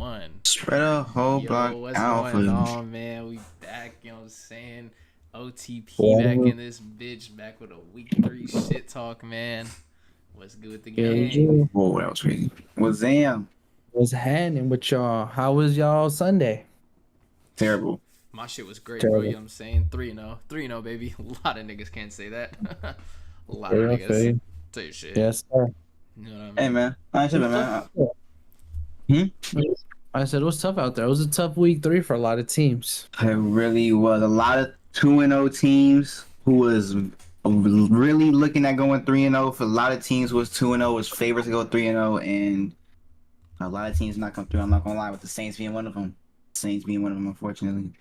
one. Spread a whole block Yo, what's out for going on, man? We back, you know what I'm saying? OTP back Yeah, in this bitch, back with a week 3 shit talk, man. What's good with the yeah, gang? you Whoa, that was crazy. Well, Zam, was happening with y'all. How was y'all Sunday? terrible. My shit was great, bro. You know Terrible. what I'm saying? 3-0. 3-0, baby. A lot of niggas can't say that. A lot of Yeah, I feel niggas. you. Tell you shit. Yes, sir. You know what I Hey, mean? man. I It should was have, tough man. out there. Hmm? I said it was tough out there. It was a tough week 3 for a lot of teams. It really was a lot of 2-0 teams who was really looking at going 3-0. For a lot of teams was 2-0, was favorites to go 3-0, and a lot of teams not come through. I'm not gonna lie, with the Saints being one of them. Saints being one of them, unfortunately.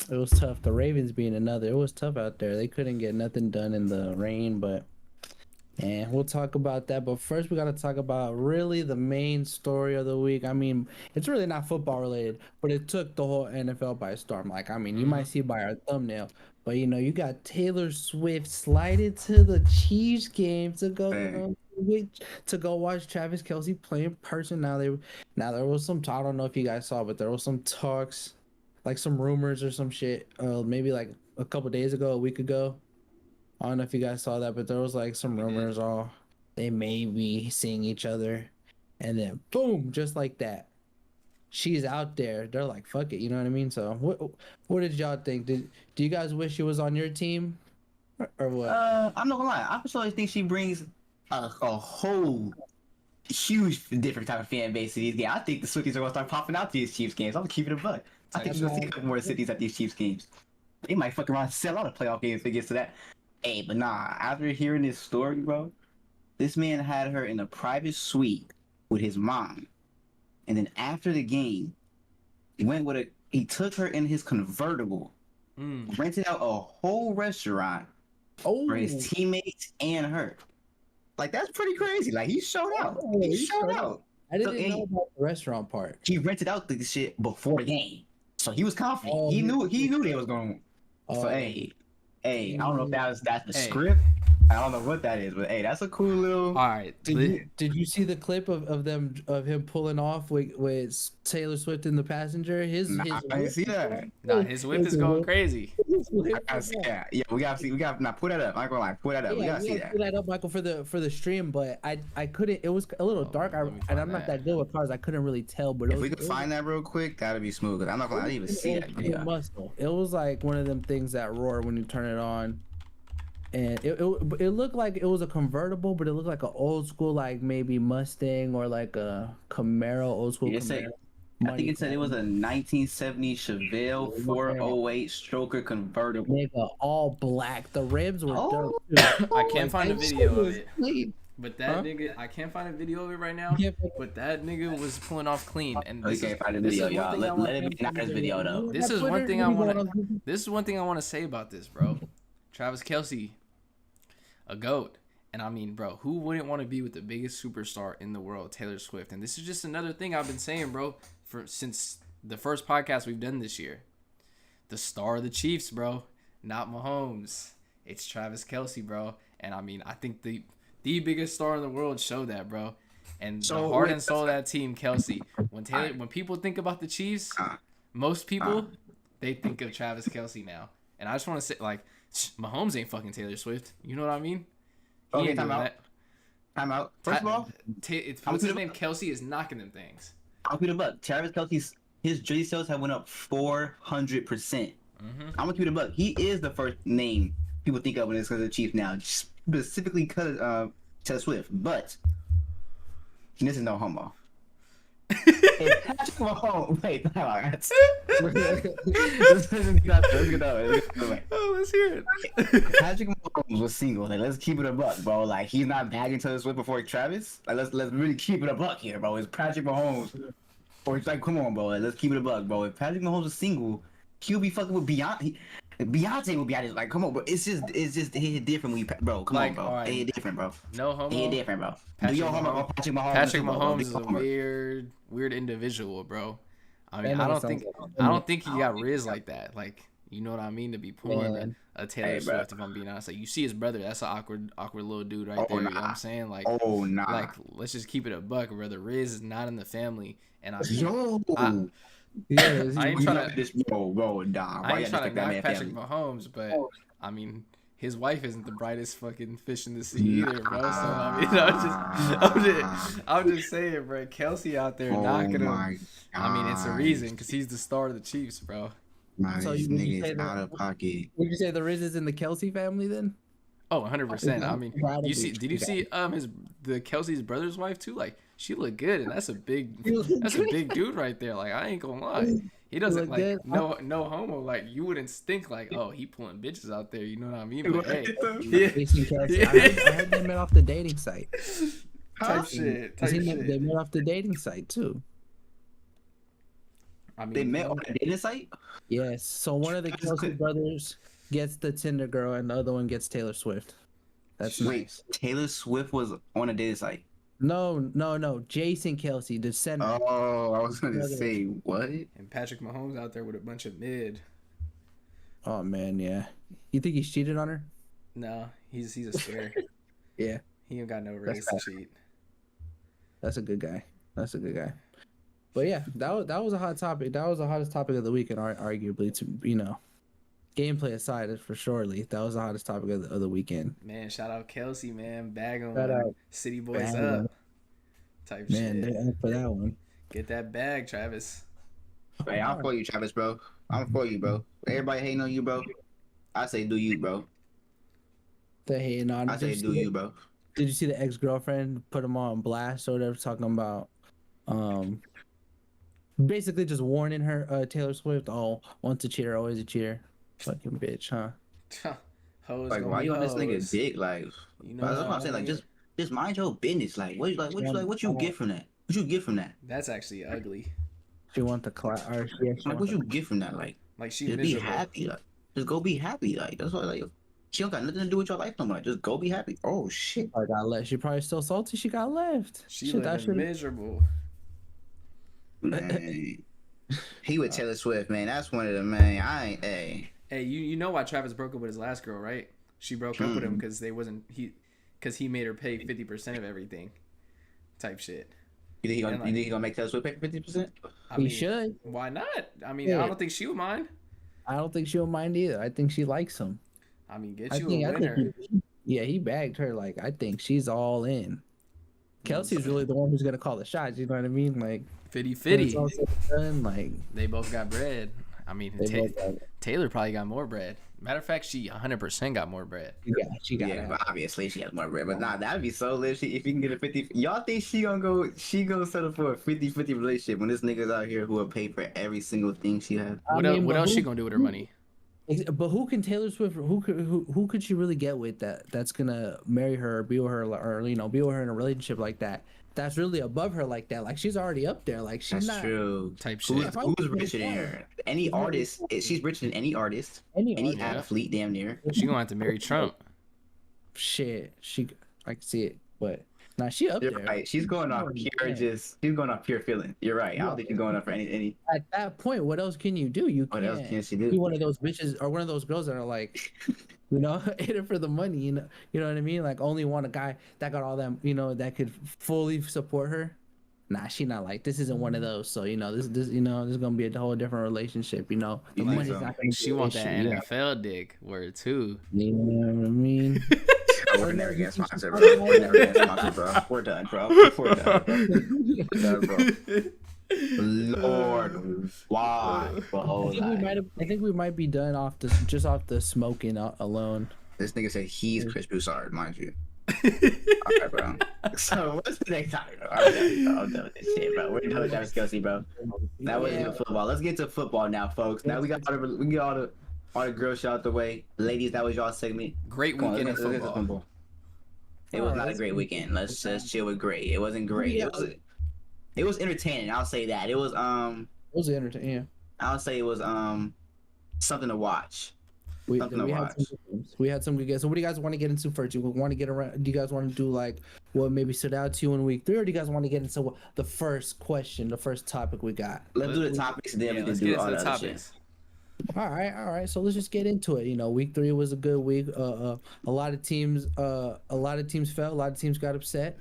It was tough. The Ravens being another. It was tough out there. They couldn't get nothing done in the rain, but and we'll talk about that. But first, we got to talk about really the main story of the week. I mean, it's really not football related, but it took the whole NFL by storm. Like, I mean, you might see by our thumbnail, but you got Taylor Swift slided to the Chiefs game to go. Man. To go watch Travis Kelsey play in person. Now there was some talk. I don't know if you guys saw, but there was some talks, like some rumors or some shit. Maybe like a couple days ago, a week ago. I don't know if you guys saw that, but there was like some rumors. All they may be seeing each other, and then boom, just like that, she's out there. They're like, fuck it, you know what I mean? So what did y'all think? Do you guys wish she was on your team, or what? I'm not gonna lie. I personally think she brings a whole huge different type of fan base to these games. I think the Swifties are gonna start popping out to these Chiefs games. I'm gonna keep it a buck. I think we're gonna see a couple more cities at these Chiefs games. They might fuck around and sell out a playoff game if it gets to that. Hey, but nah, after hearing this story, bro, this man had her in a private suite with his mom. And then after the game, he took her in his convertible, rented out a whole restaurant for his teammates and her. Like, that's pretty crazy. Like, he showed out. He showed out. I didn't know about the restaurant part. He rented out the shit before the game. So he was confident. Oh, he knew they was going. So hey, I don't know if that's the script. I don't know what that is, but hey, that's a cool little. All right. Did you see the clip of him pulling off with Taylor Swift in the passenger? I didn't see that. Nah, his whip is going crazy. I gotta see that. Yeah, we gotta see. We gotta now put that up. I'm not gonna lie, put that up. Yeah, we gotta see that. Put that up, Michael, for the stream. But I couldn't. It was a little dark. And I'm not that good with cars. I couldn't really tell. But if we could find that real quick, that'd be smooth. Cause I'm not gonna. I didn't even see that video. It was like one of them things that roar when you turn it on. And it looked like it was a convertible, but it looked like an old school, like maybe Mustang or like a Camaro, old school Camaro. I think it said it was a 1970 Chevelle 408 stroker convertible. Nigga, all black. The rims were dope. I can't find a video of it. But that nigga, I can't find a video of it right now. But that nigga was pulling off clean. And we can't find a video, y'all. Let it be not this video though. This is one thing I want to say about this, bro. Travis Kelsey, a GOAT. And I mean, bro, who wouldn't want to be with the biggest superstar in the world, Taylor Swift? And this is just another thing I've been saying, bro, since the first podcast we've done this year. The star of the Chiefs, bro, not Mahomes. It's Travis Kelsey, bro. And I mean, I think the biggest star in the world showed that, bro. And the heart and soul of that team, Kelsey. When people think about the Chiefs, most people, they think of Travis Kelsey now. And I just want to say, like, Mahomes ain't fucking Taylor Swift. You know what I mean? Okay, time out. First of all, what's his name? Kelsey is knocking them things. I'll put him up. Travis Kelsey's jersey sales have went up 400%. I'm gonna keep it a buck. He is the first name people think of when it's because of the Chiefs now, specifically because Taylor Swift. But this is no homo. If Patrick Mahomes, wait, let's hear it. Patrick Mahomes was single. Like, let's keep it a buck, bro. Like, he's not bagging Taylor Swift before Travis. Like, let's really keep it a buck here, bro. It's Patrick Mahomes, or it's like, come on, bro. Like, let's keep it a buck, bro. If Patrick Mahomes was single, he'll be fucking with Beyonce. Beyonce will be at it. Like, come on, bro. It's just it hit different, bro. Come on, bro. Right. It hit different, bro. No homo. It hit different, bro. Patrick Mahomes is a weird individual, bro. I mean, I don't think he got riz like that. Like, You know what I mean? To be pulling Man. a Taylor Hey, bro. Swift, if I'm being honest. Like, you see his brother, that's an awkward little dude right Oh, there. You know what nah. I'm saying? Like, Oh nah. like let's just keep it a buck. Brother Riz is not in the family, and I Yo. Yeah, I ain't You trying know to this, bro, nah. I Why ain't you trying to disrespect that knock man Patrick family? Mahomes, but I mean, his wife isn't the brightest fucking fish in the sea either, bro. So I mean, I'm just saying, bro. Kelsey out there Oh knocking him. my I mean, it's a reason gosh. because he's the star of the Chiefs, bro. Nah, So these would you say niggas out of pocket. would you say the Riz is in the Kelsey family then? Oh, 100%. I mean, Gotta you be. see? Did you see the Kelsey's brother's wife too? Like, she looked good, and that's a big dude right there. Like, I ain't gonna lie. He doesn't look like good. no homo. Like, you wouldn't think like, oh, he pulling bitches out there. You know what I mean? But hey, Jason Kelsey. I heard they met off the dating site. type shit. They met off the dating site too. I mean, They met on a dating site? Yes. So one of the Kelsey brothers gets the Tinder girl, and the other one gets Taylor Swift. That's Wait, nice. Taylor Swift was on a dating site. No. Jason Kelsey, the center. Oh, I was gonna Brother. say what? and Patrick Mahomes out there with a bunch of mid. Oh man, yeah. You think he's cheated on her? No, he's a scare. Yeah. He ain't got no race to cheat. That's a good guy. But yeah, that was a hot topic. That was the hottest topic of the week, and arguably, to gameplay aside, for surely that was the hottest topic of the weekend. Man, shout out Kelsey, man. Bag on Shout out. City Boys Bag on. up. Type Man, shit. they're up for that one. Get that bag, Travis. Hey, I'm for you, Travis, bro. I'm for you, bro. Everybody hating on you, bro. I say do you, bro. They're hating on. I say do you, bro. Did you see the ex-girlfriend put him on blast or whatever, talking about, basically just warning her, Taylor Swift, oh, once a cheater, always a cheater. Fucking bitch, huh? Hoes Like, gonna why be you on this nigga hoes. dick? Like, You know that's what what I'm saying. I Like, mean? just mind your business. Like, what you get from that? What you get from that? That's actually ugly. She want the class, or yeah, she Like, want what you get from that? Like, Like, she just be miserable. happy. Like, just go be happy. Like, that's what. Like, she don't got nothing to do with your life no more. Just go be happy. Oh shit. I got left. She probably still salty. She got left. She Shit, that living should've- miserable. Man, he with Taylor Swift, man. That's one of the man. I ain't. Hey, Hey, you know why Travis broke up with his last girl, right? She broke up with him because he made her pay 50% of everything. Type shit. you think he gonna, And, like- you think he gonna make Taylor Swift pay 50%? I He mean, should. why not? I mean, Yeah. I don't think she would mind. I don't think she'll mind either. I think she likes him. I mean, get I you think, a I winner. think he bagged her. Like, I think she's all in. Kelsey's really the one who's gonna call the shots. You know what I mean? Like, when it's 50-50. all said and done, like, They both got bread. I mean, they both got it. Taylor probably got more bread. Matter of fact, she 100% got more bread. She got Yeah, it. but obviously she has more bread. But nah, that'd be so lit if you can get a 50. Y'all think she gonna settle for a 50-50 relationship when this nigga's out here who will pay for every single thing she has? What else she gonna do with her money? But who can Taylor Swift? Who could she really get with that's gonna marry her, or be with her, or be with her in a relationship like that? That's really above her like that. Like, she's already up there. Like, she's That's not true. Type Who's, shit. who's richer than her? Any artist? She's richer than any artist, any artist. athlete, damn near. She gonna have to marry Trump. Shit, I can see it, but nah, she up You're there. right. She's going off pure she's going off pure feeling. You're right. I don't think she's going off for any. At that point, what else can you do? You What can't else can she be do? one of those bitches or one of those girls that are like, in it for the money. You know what I mean? Like, only want a guy that got all them, that could fully support her. Nah, she not like, this isn't one of those. So this is gonna be a whole different relationship. The You think money's so? not gonna She be an want that issue, NFL dick word too. You know what I mean? We're never getting sponsored, bro. We're never getting sponsored, bro. We're done, bro. We're done, bro. We're done, bro. Lord, why? I think we might be done off the smoking alone. This nigga said he's Chris Broussard, mind you. Alright, bro. So what's the next topic, bro? I'm done with this shit, bro. We're done with Travis Kelsey, bro. That wasn't even football. Let's get to football now, folks. Now we get all the girls shit out the way. Ladies, that was y'all segment. Great Come on, weekend in let's get to football. football. It was not a great weekend. Let's just chill with great. It wasn't great. It was entertaining. I'll say that. It was It was entertaining. Yeah. I'll say it was something to watch. We Something to had watch. some good games. We had some good games. So what do you guys want to get into first? Do you want to get around? Do you guys want to do like what maybe stood out to you in week 3, or do you guys want to get into the first question, the first topic we got? Let's do the topics and then we can let's do get all into the the other shit. topics. All right, all right. So let's just get into it. Week 3 was a good week. A lot of teams, fell. A lot of teams got upset.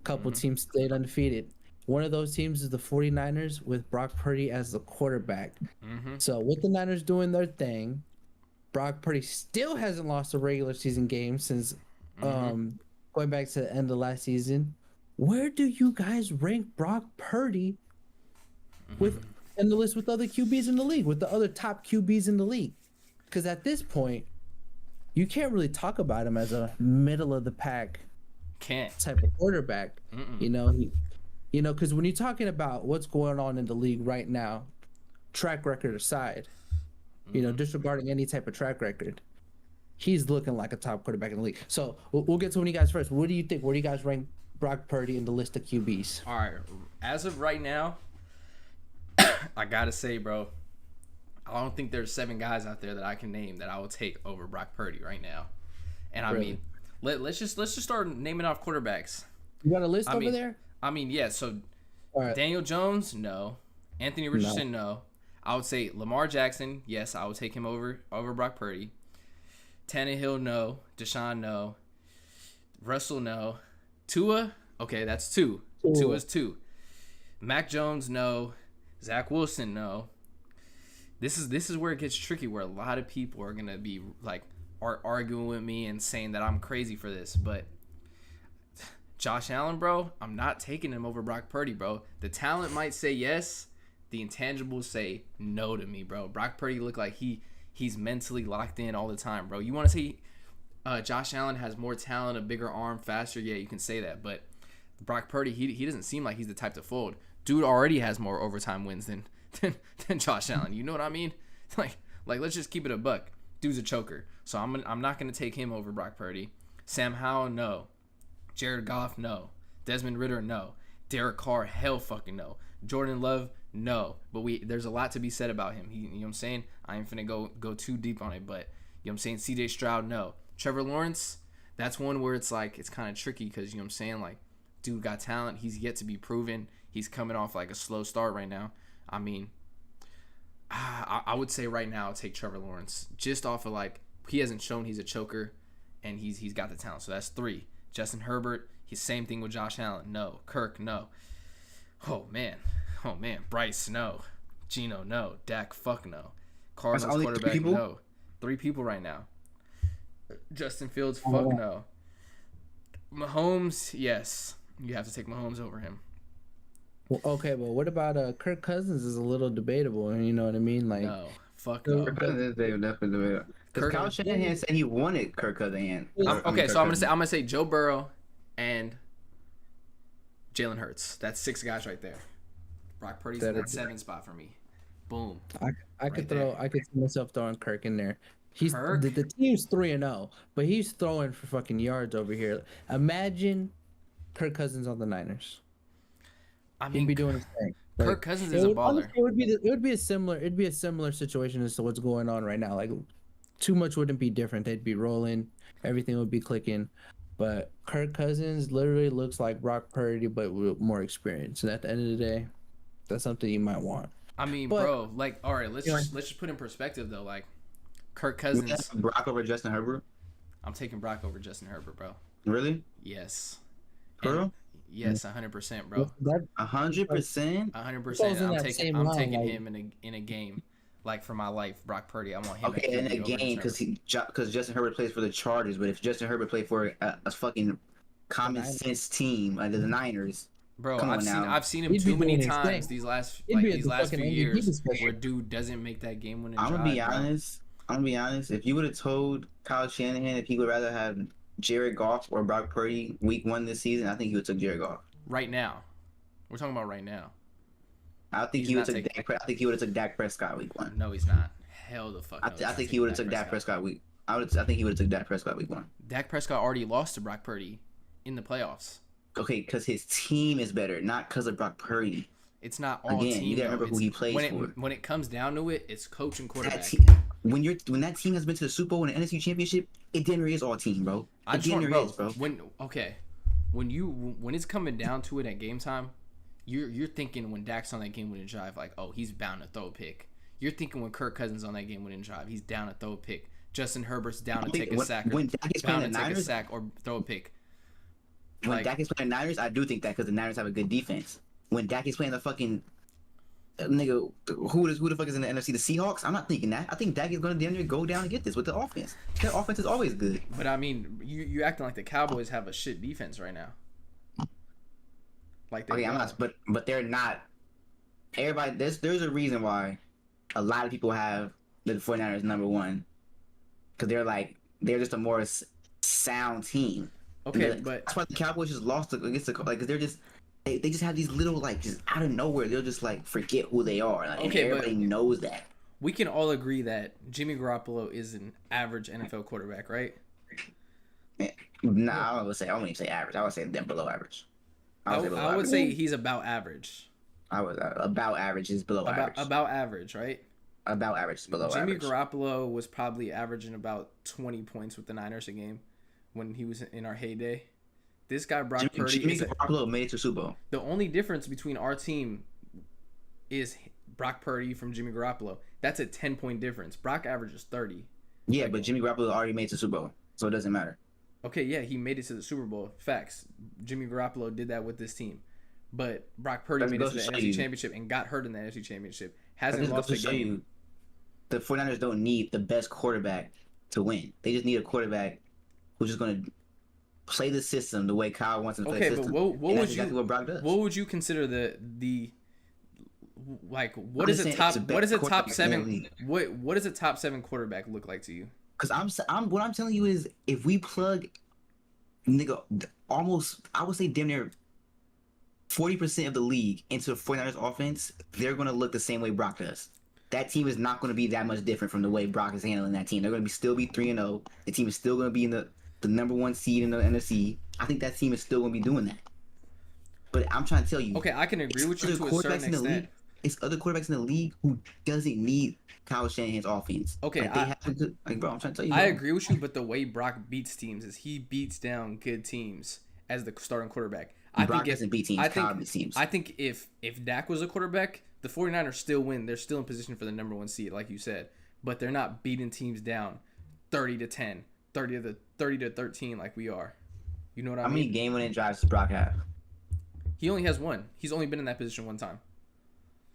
A couple teams stayed undefeated. One of those teams is the 49ers with Brock Purdy as the quarterback. Mm-hmm. So with the Niners doing their thing, Brock Purdy still hasn't lost a regular season game since going back to the end of last season. Where do you guys rank Brock Purdy with in the list with other QBs in the league, with the other top QBs in the league? Because at this point, you can't really talk about him as a middle of the pack type of quarterback. Because when you're talking about what's going on in the league right now, track record aside, disregarding any type of track record, he's looking like a top quarterback in the league. So we'll get to one of you guys first. What do you think? Where do you guys rank Brock Purdy in the list of QBs? All right, as of right now, I gotta say, bro, I don't think there's 7 guys out there that I can name that I will take over Brock Purdy right now. And I mean, let's just start naming off quarterbacks. You got a list over there? I mean, yeah. So right. Daniel Jones, no. Anthony Richardson, no. I would say Lamar Jackson, yes, I would take him over Brock Purdy. Tannehill, no. Deshaun, no. Russell, no. Tua, okay, that's 2. Tua's 2. Mac Jones, no. Zach Wilson, no. This is where it gets tricky, where a lot of people are gonna be like arguing with me and saying that I'm crazy for this, but Josh Allen, bro, I'm not taking him over Brock Purdy, bro. The talent might say yes, the intangibles say no to me, bro. Brock Purdy look like he's mentally locked in all the time, bro. You want to say Josh Allen has more talent, a bigger arm, faster? Yeah, you can say that, but Brock Purdy, he doesn't seem like he's the type to fold. Dude already has more overtime wins than Josh Allen. You know what I mean? Like let's just keep it a buck. Dude's a choker. So I'm not gonna take him over Brock Purdy. Sam Howell, no. Jared Goff, no. Desmond Ridder, no. Derek Carr, hell fucking no. Jordan Love, no. But there's a lot to be said about him. You know what I'm saying? I ain't finna go too deep on it, but you know what I'm saying? CJ Stroud, no. Trevor Lawrence, that's one where it's like it's kind of tricky because you know what I'm saying? Like, dude got talent. He's yet to be proven. He's coming off like a slow start right now. I mean, I would say right now take Trevor Lawrence just off of like he hasn't shown he's a choker, and he's got the talent. So that's 3. Justin Herbert, he's same thing with Josh Allen. No. Kirk, no. Oh man. Bryce, no. Geno, no. Dak, fuck no. Cardinals quarterback, no. 3 people right now. Justin Fields, fuck no. Mahomes, yes. You have to take Mahomes over him. Well, okay, but what about Kirk Cousins is a little debatable, you know what I mean? Like, no, fuck no. Kirk Cousins is definitely debatable. Because Kyle Shanahan said he wanted Kirk Cousins. Okay, so I'm gonna say Joe Burrow and Jalen Hurts. That's 6 guys right there. Brock Purdy's in that 7 spot for me. Boom. I could see myself throwing Kirk in there. The team's 3-0, but he's throwing for fucking yards over here. Imagine Kirk Cousins on the Niners. I mean, he'd be doing his thing. Kirk Cousins is a baller. It would be a similar situation as to what's going on right now. Like, too much wouldn't be different. They'd be rolling, everything would be clicking. But Kirk Cousins literally looks like Brock Purdy, but with more experience. And at the end of the day, that's something you might want. I mean, bro, like, all right, let's just put in perspective though. Like, Kirk Cousins. Brock over Justin Herbert. I'm taking Brock over Justin Herbert, bro. Really? Yes. Bro? Yes, 100%, bro. 100%. 100%. I'm taking him in a game, like for my life. Brock Purdy, I want him. Okay, in a game because Justin Herbert plays for the Chargers, but if Justin Herbert played for a fucking common sense team like the Niners, bro, I've seen him too many times these last few years where dude doesn't make that game winning drive. I'm gonna be honest. If you would have told Kyle Shanahan if he would rather have Jared Goff or Brock Purdy week 1 this season, I think he would have took Jared Goff. Right now. We're talking about right now. I think he would have took Dak Prescott week 1. No, he's not. Hell the fuck no. I think he would have took Dak Prescott week. I think he would have took Dak Prescott week 1. Dak Prescott already lost to Brock Purdy in the playoffs. Okay, because his team is better, not because of Brock Purdy. It's not all team. You gotta remember who he plays for. When it comes down to it, it's coach and quarterback. When that team has been to the Super Bowl and the NFC Championship, it damn near is all team, bro. When it's coming down to it at game time, you're thinking when Dak's on that game winning drive, like, oh, he's bound to throw a pick. You're thinking when Kirk Cousins on that game-winning drive, he's down to throw a pick. Justin Herbert's down I to think take a sack or when Dak is playing down the to take a Niners, sack or throw a pick. when Dak is playing the Niners, I do think that because the Niners have a good defense. When Dak is playing the fucking nigga, who the fuck is in the NFC? The Seahawks? I'm not thinking that. I think Dak is going to go down and get this with the offense. Their offense is always good. But I mean, you acting like the Cowboys have a shit defense right now. Like Okay, I'm not, but they're not. Everybody, there's a reason why a lot of people have the 49ers number one, because they're just a more sound team. Okay, but that's why the Cowboys just lost against the like, cause they're just they just have these little like just out of nowhere they'll just like forget who they are. Like, okay, and everybody knows that. We can all agree that Jimmy Garoppolo is an average NFL quarterback, right? Nah, I wouldn't say average. I would say them below average. I would say he's about average. I was about average is below average. About average, right? About average is below Jimmy average. Garoppolo was probably averaging about 20 points with the Niners a game when he was in our heyday. This guy Brock Purdy. Jimmy Garoppolo made it to Super Bowl. The only difference between our team is Brock Purdy from Jimmy Garoppolo. That's a 10-point difference. Brock averages 30. Yeah, but Jimmy Garoppolo already made it to Super Bowl, so it doesn't matter. Okay, yeah, he made it to the Super Bowl. Facts. Jimmy Garoppolo did that with this team. But Brock Purdy made it to the NFC Championship and got hurt in the NFC Championship. Hasn't lost a game. The 49ers don't need the best quarterback to win. They just need a quarterback who's just going to play the system the way Kyle wants him to play the system. Okay, but what would exactly what Brock does. What would you consider the like what is a top 7 what does a top 7 quarterback look like to you? Because what I'm telling you is if we plug nigga almost I would say damn near 40% of the league into the 49ers offense, they're going to look the same way Brock does. That team is not going to be that much different from the way Brock is handling that team. They're going to still be 3-0. The team is still going to be in the number 1 seed in the NFC. I think that team is still going to be doing that. But I'm trying to tell you. Okay, I can agree with you to a certain extent. It's other quarterbacks in the league who doesn't need Kyle Shanahan's offense. Okay, like, bro, I'm trying to tell you. I agree with you, but the way Brock beats teams is he beats down good teams as the starting quarterback. Brock doesn't beat teams. Kyle beats teams. I think if Dak was a quarterback, the 49ers still win. They're still in position for the number 1 seed, like you said. But they're not beating teams down 30-10, 30-13 like we are. You know what I mean? How many game-winning drives does Brock have? He only has 1. He's only been in that position 1 time.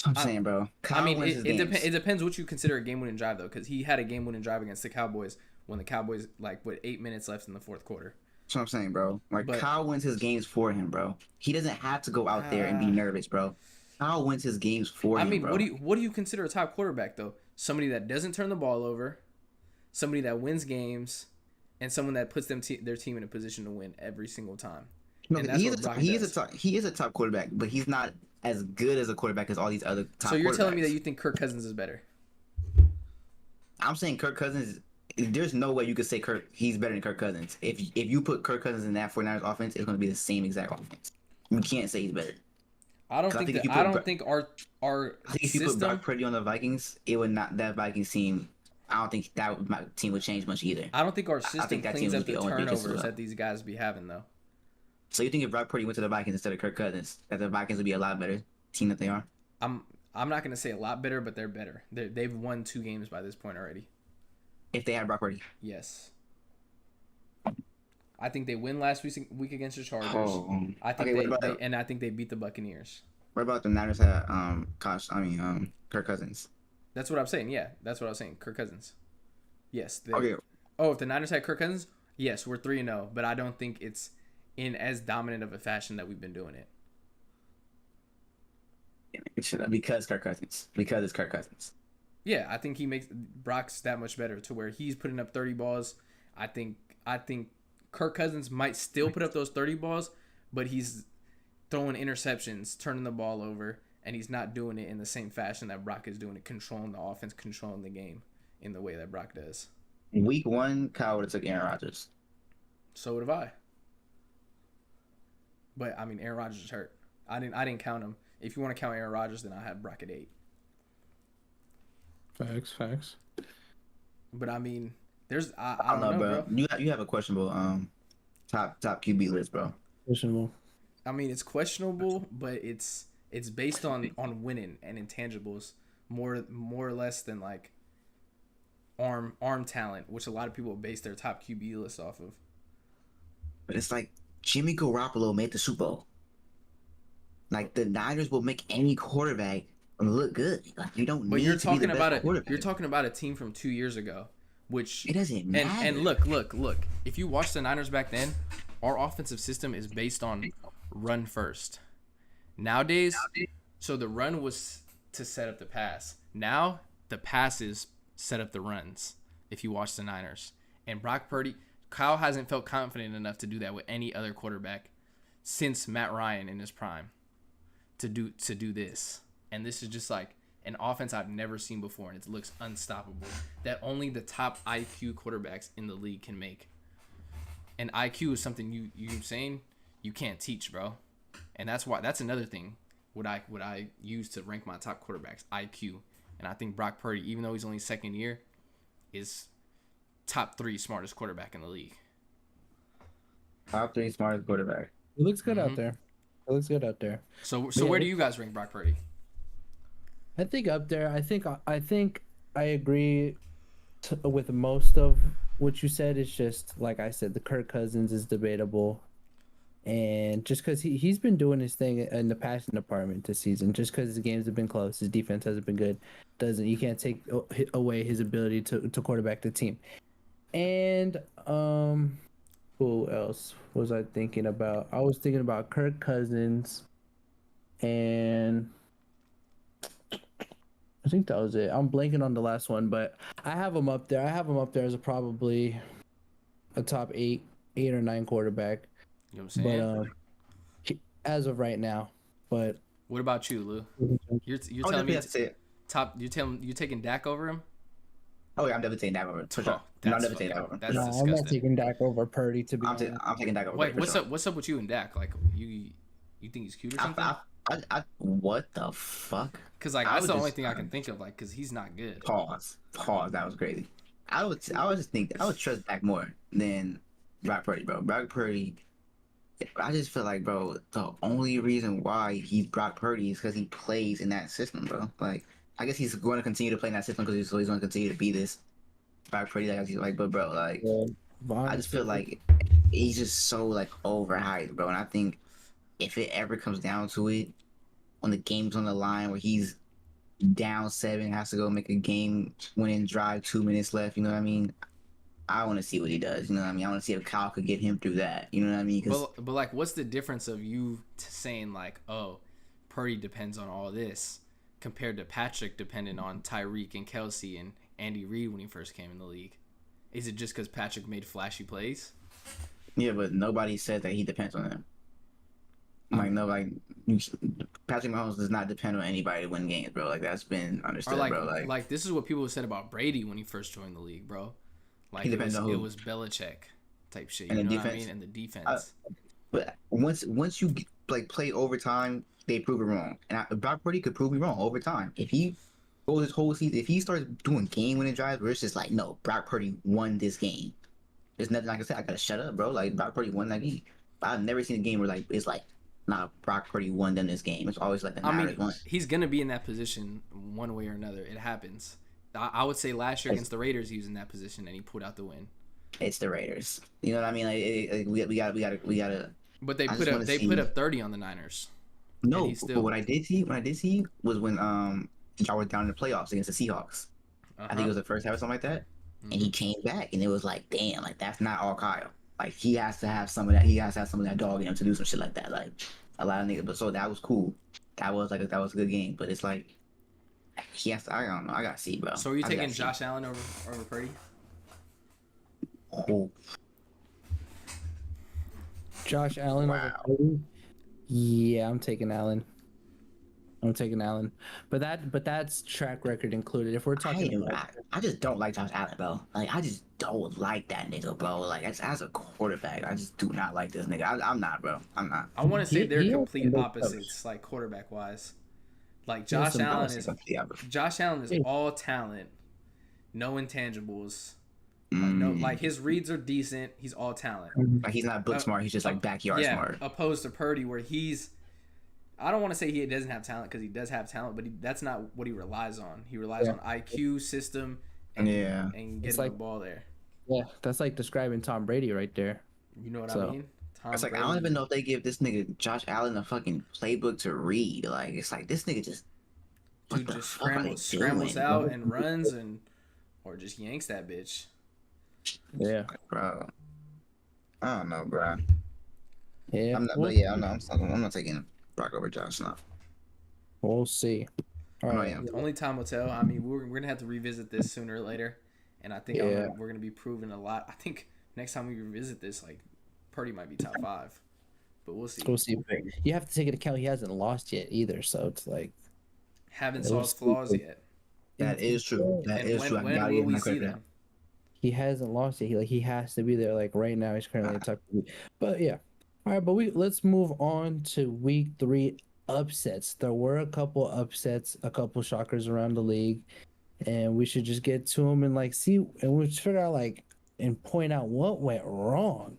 I'm saying, bro. Kyle it depends what you consider a game-winning drive, though, because he had a game-winning drive against the Cowboys when the Cowboys, 8 minutes left in the fourth quarter. That's what I'm saying, bro. Kyle wins his games for him, bro. He doesn't have to go out there and be nervous, bro. Kyle wins his games for him, bro. What do you consider a top quarterback, though? Somebody that doesn't turn the ball over, somebody that wins games, and someone that puts their team in a position to win every single time. No, he is a top quarterback, but he's not as good as a quarterback as all these other top quarterbacks. So you're telling me that you think Kirk Cousins is better? I'm saying Kirk Cousins. There's no way you could say he's better than Kirk Cousins. If you put Kirk Cousins in that 49ers offense, it's going to be the same exact offense. You can't say he's better. I don't think our I think if you put Brock Purdy on the Vikings, it would not that Vikings team. I don't think my team would change much either. I don't think our system cleans up the turnovers that these guys be having, though. So you think if Brock Purdy went to the Vikings instead of Kirk Cousins, that the Vikings would be a lot better team that they are? I'm not going to say a lot better, but they're better. They've won 2 games by this point already. If they had Brock Purdy. Yes. I think they win last week against the Chargers. Oh. I think they beat the Buccaneers. What about the Niners had Kirk Cousins? That's what I'm saying. Yeah, that's what I was saying. Kirk Cousins. Yes. Okay. Oh, if the Niners had Kirk Cousins, yes, we're 3-0, but I don't think it's in as dominant of a fashion that we've been doing it. Because Kirk Cousins. Because it's Kirk Cousins. Yeah, I think he makes Brock's that much better to where he's putting up 30 balls. I think Kirk Cousins might still put up those 30 balls, but he's throwing interceptions, turning the ball over, and he's not doing it in the same fashion that Brock is doing it, controlling the offense, controlling the game in the way that Brock does. Week 1, Kyle would have took Aaron Rodgers. So would have I. But I mean, Aaron Rodgers is hurt. I didn't count him. If you want to count Aaron Rodgers, then I have Brock at 8. Facts. But I mean, there's I don't know, bro. You have a questionable top QB list, bro. Questionable. I mean, it's questionable, but it's based on winning and intangibles, more or less than like arm talent, which a lot of people base their top QB list off of. But it's like Jimmy Garoppolo made the Super Bowl. Like the Niners will make any quarterback look good. Like you don't. But need you're to be the talking best about it. quarterback. You're talking about a team from 2 years ago, which It doesn't matter. and look. If you watch the Niners back then, our offensive system is based on run first. Nowadays, so the run was to set up the pass. Now the passes set up the runs. If you watch the Niners and Brock Purdy, Kyle hasn't felt confident enough to do that with any other quarterback since Matt Ryan in his prime to do this. And this is just like an offense I've never seen before, and it looks unstoppable. That only the top IQ quarterbacks in the league can make. And IQ is something you're saying you can't teach, bro. And that's another thing. What I use to rank my top quarterbacks, IQ. And I think Brock Purdy, even though he's only second year, is top 3 smartest quarterback in the league. Top 3 smartest quarterback. It looks good out there. It looks good out there. So Yeah. where do you guys rank Brock Purdy? I think up there. I think I agree with most of what you said. It's just like I said, the Kirk Cousins is debatable, and just because he's been doing his thing in the passing department this season, just because his games have been close, his defense hasn't been good. You can't take away his ability to quarterback the team. And who else was I thinking about? I was thinking about Kirk Cousins, and I think that was it. I'm blanking on the last one, but I have him up there. I have him up there as probably a top 8 or 9 quarterback. You know what I'm saying? But as of right now, but What about you, Lou? You're Oh, telling me that's it. top. You taking Dak over him? Oh yeah, I'm never taking Dak over. For sure. Oh, No, I'm that's never taking Dak fucking- over. That's no, I'm not disgusting. taking Dak over Purdy to be honest. I'm taking Dak over. Wait, for what's sure. up? What's up with you and Dak? Like you think he's cute or something? What the fuck? Because like I that's would the only just- thing I can think of. Like, because he's not good. Pause. That was crazy. I would just think I would trust Dak more than Brock Purdy, bro. Brock Purdy. I just feel like, bro, the only reason why he's Brock Purdy is because he plays in that system, bro. Like, I guess he's going to continue to play in that system because he's going to continue to be this Brock Purdy. But bro, like, I just feel like he's just so like overhyped, bro. And I think if it ever comes down to it, when the game's on the line where he's down 7, has to go make a game-winning drive, 2 minutes left. You know what I mean? I want to see what he does. You know what I mean? I want to see if Kyle could get him through that. You know what I mean? But like, what's the difference of you saying like, oh, Purdy depends on all this, compared to Patrick depending on Tyreek and Kelsey and Andy Reid when he first came in the league? Is it just because Patrick made flashy plays? Yeah, but nobody said that he depends on him. Like nobody, Patrick Mahomes does not depend on anybody to win games, bro. Like that's been understood, Or like, bro. like this is what people said about Brady when he first joined the league, bro. Like He depends on who? it was Belichick type shit. And You the know what I defense? mean? And the defense. But once you like play overtime, they prove it wrong. And Brock Purdy could prove me wrong over time. If he goes this whole season, if he starts doing game-winning drives, where it's just like, no, Brock Purdy won this game. There's nothing I can say. I gotta shut up, bro. Like Brock Purdy won that game. But I've never seen a game where like it's like, nah, Brock Purdy won them this game. It's always like the I Niners mean, won. he's gonna be in that position one way or another. It happens. I would say last year against the Raiders, he was in that position and he pulled out the win. It's the Raiders. You know what I mean? Like we gotta. But they I put just up wanna they see- put up 30 on the Niners. No, he still- but what I did see was when y'all were down in the playoffs against the Seahawks. I think it was the first half or something like that. And he came back, and it was like, damn, like that's not all Kyle. Like he has to have some of that. He has to have some of that dog in him to do some shit like that. Like a lot of niggas. But so that was cool. That was a good game. But it's like he has to. I don't know. I gotta see, bro. So are you I taking gotta see. Josh Allen over Purdy? Oh, Josh Allen over Wow. Purdy? Yeah, I'm taking Allen. But that's track record included. If we're talking I just don't like Josh Allen, bro. Like I just don't like that nigga, bro. Like as a quarterback, I just do not like this nigga. I'm not, bro. I'm not. I want to say He- they're he has complete some big opposites, like quarterback wise. Like He has Josh some Allen big is Yeah, all talent, no intangibles. Mm. Like his reads are decent. He's all talent. Like he's not book smart. He's just like backyard Yeah, smart. opposed to Purdy, where he's I don't want to say he doesn't have talent because he does have talent, but that's not what he relies on. He relies on IQ, system, and getting the ball there. Yeah, that's like describing Tom Brady right there. You know what I mean? It's like, I don't even know if they give this nigga Josh Allen a fucking playbook to read. Like, it's like this nigga just scrambles out and runs or just yanks that bitch. Yeah, bro. I don't know, bro. Yeah, I'm not taking Brock over Josh now. We'll see. All right. Only time will tell. I mean, we're gonna have to revisit this sooner or later, and I think we're gonna be proving a lot. I think next time we revisit this, like, Purdy might be top 5, but we'll see. We'll see. You have to take into account he hasn't lost yet either, so it's like haven't saw his flaws yet. That is true. That is true. When will we see that? He hasn't lost yet. He has to be there. Like right now, he's currently a top 3. But yeah, all right. But let's move on to week 3 upsets. There were a couple upsets, a couple shockers around the league, and we should just get to them and like see, and we'll figure out like and point out what went wrong.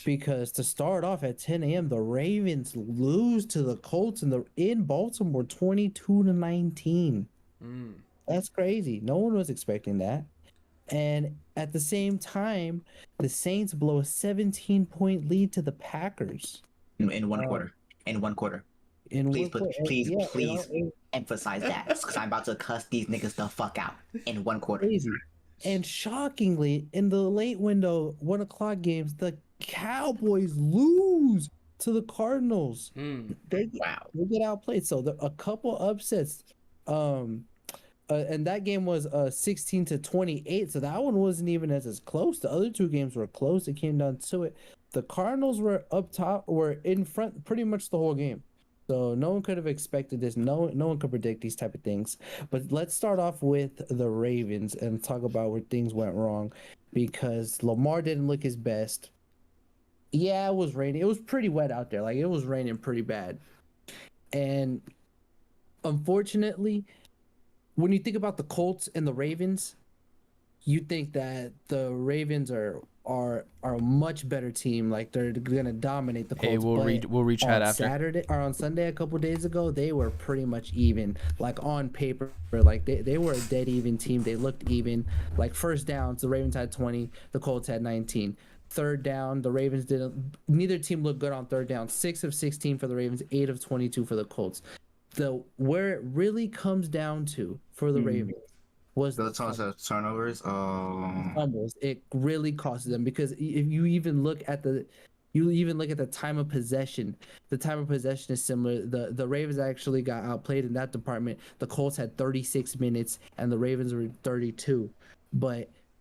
Because to start off at 10 a.m., the Ravens lose to the Colts in Baltimore 22-19. That's crazy. No one was expecting that. And at the same time, the Saints blow a 17-point lead to the Packers. In one quarter. Please emphasize that. Because I'm about to cuss these niggas the fuck out. In one quarter. Crazy. And shockingly, in the late window, 1 o'clock games, the Cowboys lose to the Cardinals. They get outplayed. So a couple upsets. And that game was 16-28. So that one wasn't even as close. The other 2 games were close. It came down to it. The Cardinals were up top, were in front pretty much the whole game. So no one could have expected this. No one could predict these type of things. But let's start off with the Ravens and talk about where things went wrong, because Lamar didn't look his best. Yeah, it was raining. It was pretty wet out there. Like, it was raining pretty bad. And unfortunately, when you think about the Colts and the Ravens, you think that the Ravens are a much better team. Like, they're gonna dominate the Colts. Hey, we'll reach that after Saturday or on Sunday a couple days ago. They were pretty much even. Like, on paper, like they were a dead even team. They looked even. Like, first downs, the Ravens had 20, the Colts had 19. Third down, the Ravens didn't. Neither team looked good on third down. 6 of 16 for the Ravens, 8 of 22 for the Colts. Where it really comes down to for the Ravens was the turnovers. Fumbles. It really cost them, because if you even look at the time of possession, the time of possession is similar. The Ravens actually got outplayed in that department. The Colts had 36 minutes and the Ravens were 32,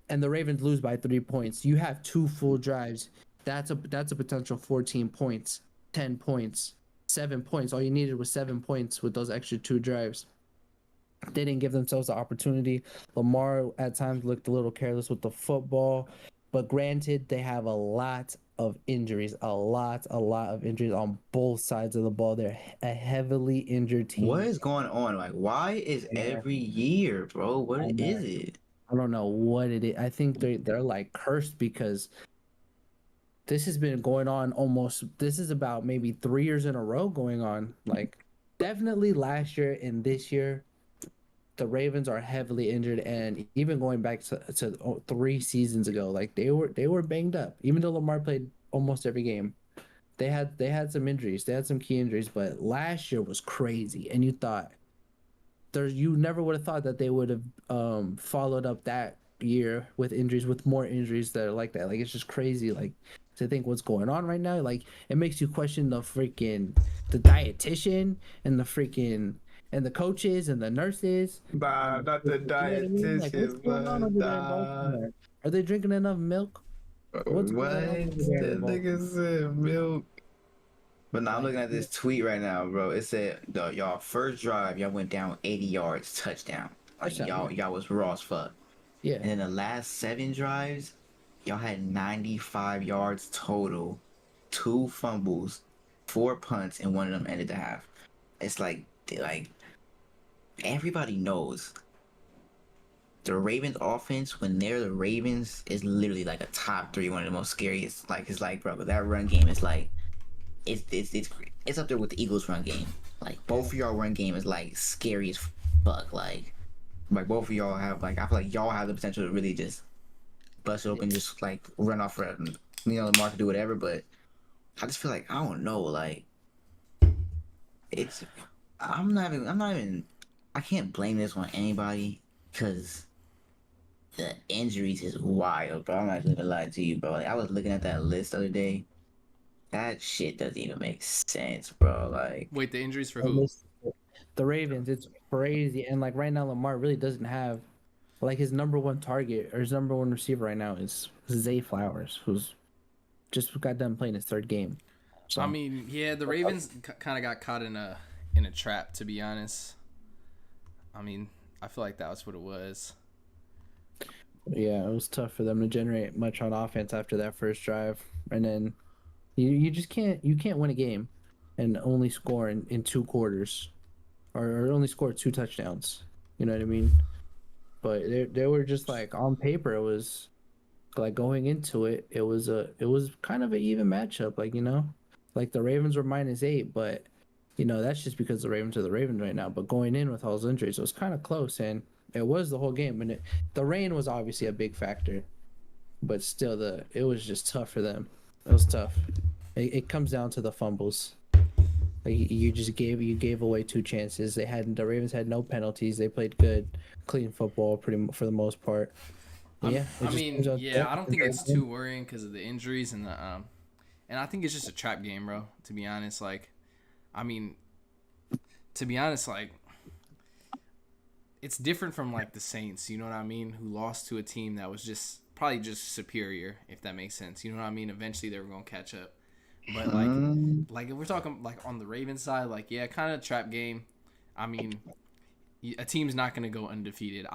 and the Ravens lose by 3 points. You have 2 full drives. That's a potential 14 points, 10 points, 7 points. All you needed was 7 points with those extra 2 drives. They didn't give themselves the opportunity. Lamar at times looked a little careless with the football, but granted, they have a lot of injuries, a lot of injuries on both sides of the ball. They're a heavily injured team. What is going on? Like, why is every year, bro? What is it? I don't know what it is. I think they're like cursed, because this has been going on this is about maybe 3 years in a row going on. Like, definitely last year and this year, the Ravens are heavily injured, and even going back to 3 seasons ago, like they were banged up. Even though Lamar played almost every game, they had some injuries. They had some key injuries, but last year was crazy. And you never would have thought that they would have followed up that year with injuries, with more injuries that are like that. Like, it's just crazy. Like, to think what's going on right now. Like, it makes you question the dietitian and the coaches and the nurses. Nah, not the dietitian. Like, what's going on over there in Baltimore? Are they drinking enough milk? What's going on over there in Baltimore? That nigga said milk. But now I'm looking at this tweet right now, bro. It said y'all first drive, y'all went down 80 yards, touchdown. Like, y'all was raw as fuck. Yeah. And then the last 7 drives, y'all had 95 yards total, 2 fumbles, 4 punts, and 1 of them ended the half. It's like everybody knows the Ravens offense, when they're the Ravens, is literally like a top 3, one of the most scariest. Like, it's like, bro, that run game is like, it's it's up there with the Eagles' run game. Like both of y'all run game is like scary as fuck. Like both of y'all have like I feel like y'all have the potential to really just bust open, just like run off for Lamar to do whatever. But I just feel like I don't know. Like it's I'm not even. I can't blame this on anybody because the injuries is wild, bro. I'm not gonna lie to you, bro. Like, I was looking at that list the other day. That shit doesn't even make sense, bro. Like, Wait, the injuries for who? The Ravens, it's crazy. And like right now, Lamar really doesn't have like his number one target or his number one receiver right now is Zay Flowers, who's just got done playing his third game. So I mean, yeah, the Ravens kind of got caught in a trap, to be honest. I mean, I feel like that was what it was. yeah, it was tough for them to generate much on offense after that first drive, and then you just can't win a game and only score in 2 quarters or only score 2 touchdowns. You know what I mean? But they were just like on paper it was like going into it, it was kind of an even matchup. Like like the Ravens were -8, but that's just because the Ravens are the Ravens right now. But going in with all those injuries, it was kind of close, and it was the whole game. And the rain was obviously a big factor, but still, it was just tough for them. It was tough. It comes down to the fumbles. Like you gave away 2 chances. The Ravens had no penalties. They played good, clean football for the most part. Yeah, I don't think it's too worrying because of the injuries and and I think it's just a trap game, bro. To be honest, like, I mean, like, it's different from like the Saints. You know what I mean? Who lost to a team that was probably just superior, if that makes sense. You know what I mean? Eventually they were gonna catch up. But like if we're talking like on the Ravens side, like yeah, kind of trap game. I mean, a team's not gonna go undefeated.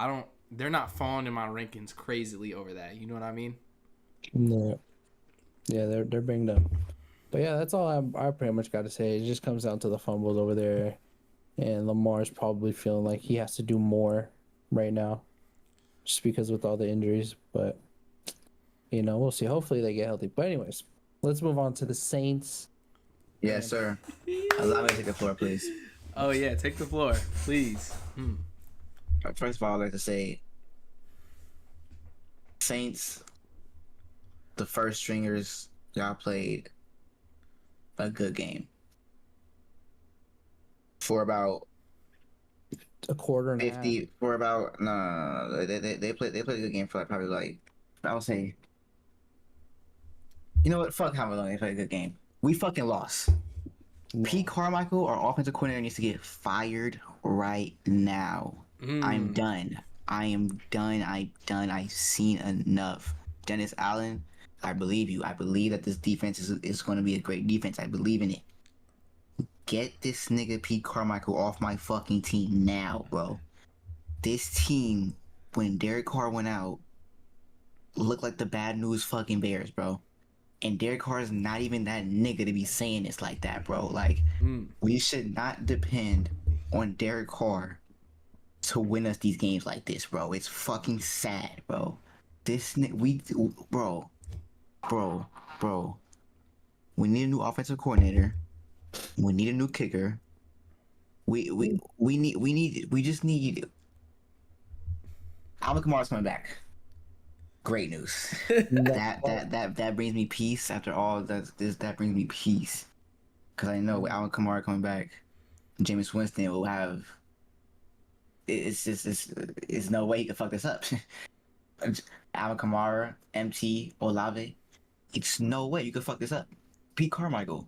They're not falling in my rankings crazily over that. You know what I mean? No. Yeah, they're banged up. But yeah, that's all I pretty much got to say. It just comes down to the fumbles over there, and Lamar's probably feeling like he has to do more right now, just because with all the injuries. But we'll see. Hopefully they get healthy. But anyways, let's move on to the Saints. yes, sir. Allow me to take the floor, please. Oh yeah, take the floor, please. First of all, I'd like to say, Saints, the first stringers, y'all played a good game for about A quarter and 50. For about no. They played a good game for like probably like I would say. You know what? Fuck how long they played a good game. We fucking lost. No. Pete Carmichael, our offensive coordinator, needs to get fired right now. I'm done. I am done. I've seen enough. Dennis Allen, I believe you. I believe that this defense is going to be a great defense. I believe in it. Get this nigga Pete Carmichael off my fucking team now, bro. This team, when Derek Carr went out, looked like the bad news fucking Bears, bro. And Derek Carr is not even that nigga to be saying this like that, bro. Like, we should not depend on Derek Carr to win us these games like this, bro. It's fucking sad, bro. Bro. We need a new offensive coordinator. We need a new kicker. We just need Alvin Kamara's coming back. Great news. that brings me peace. After all that brings me peace. Cause I know with Alvin Kamara coming back, Jameis Winston will have. It's no way he can fuck this up. Alvin Kamara, MT, Olave. It's no way you can fuck this up. Pete Carmichael.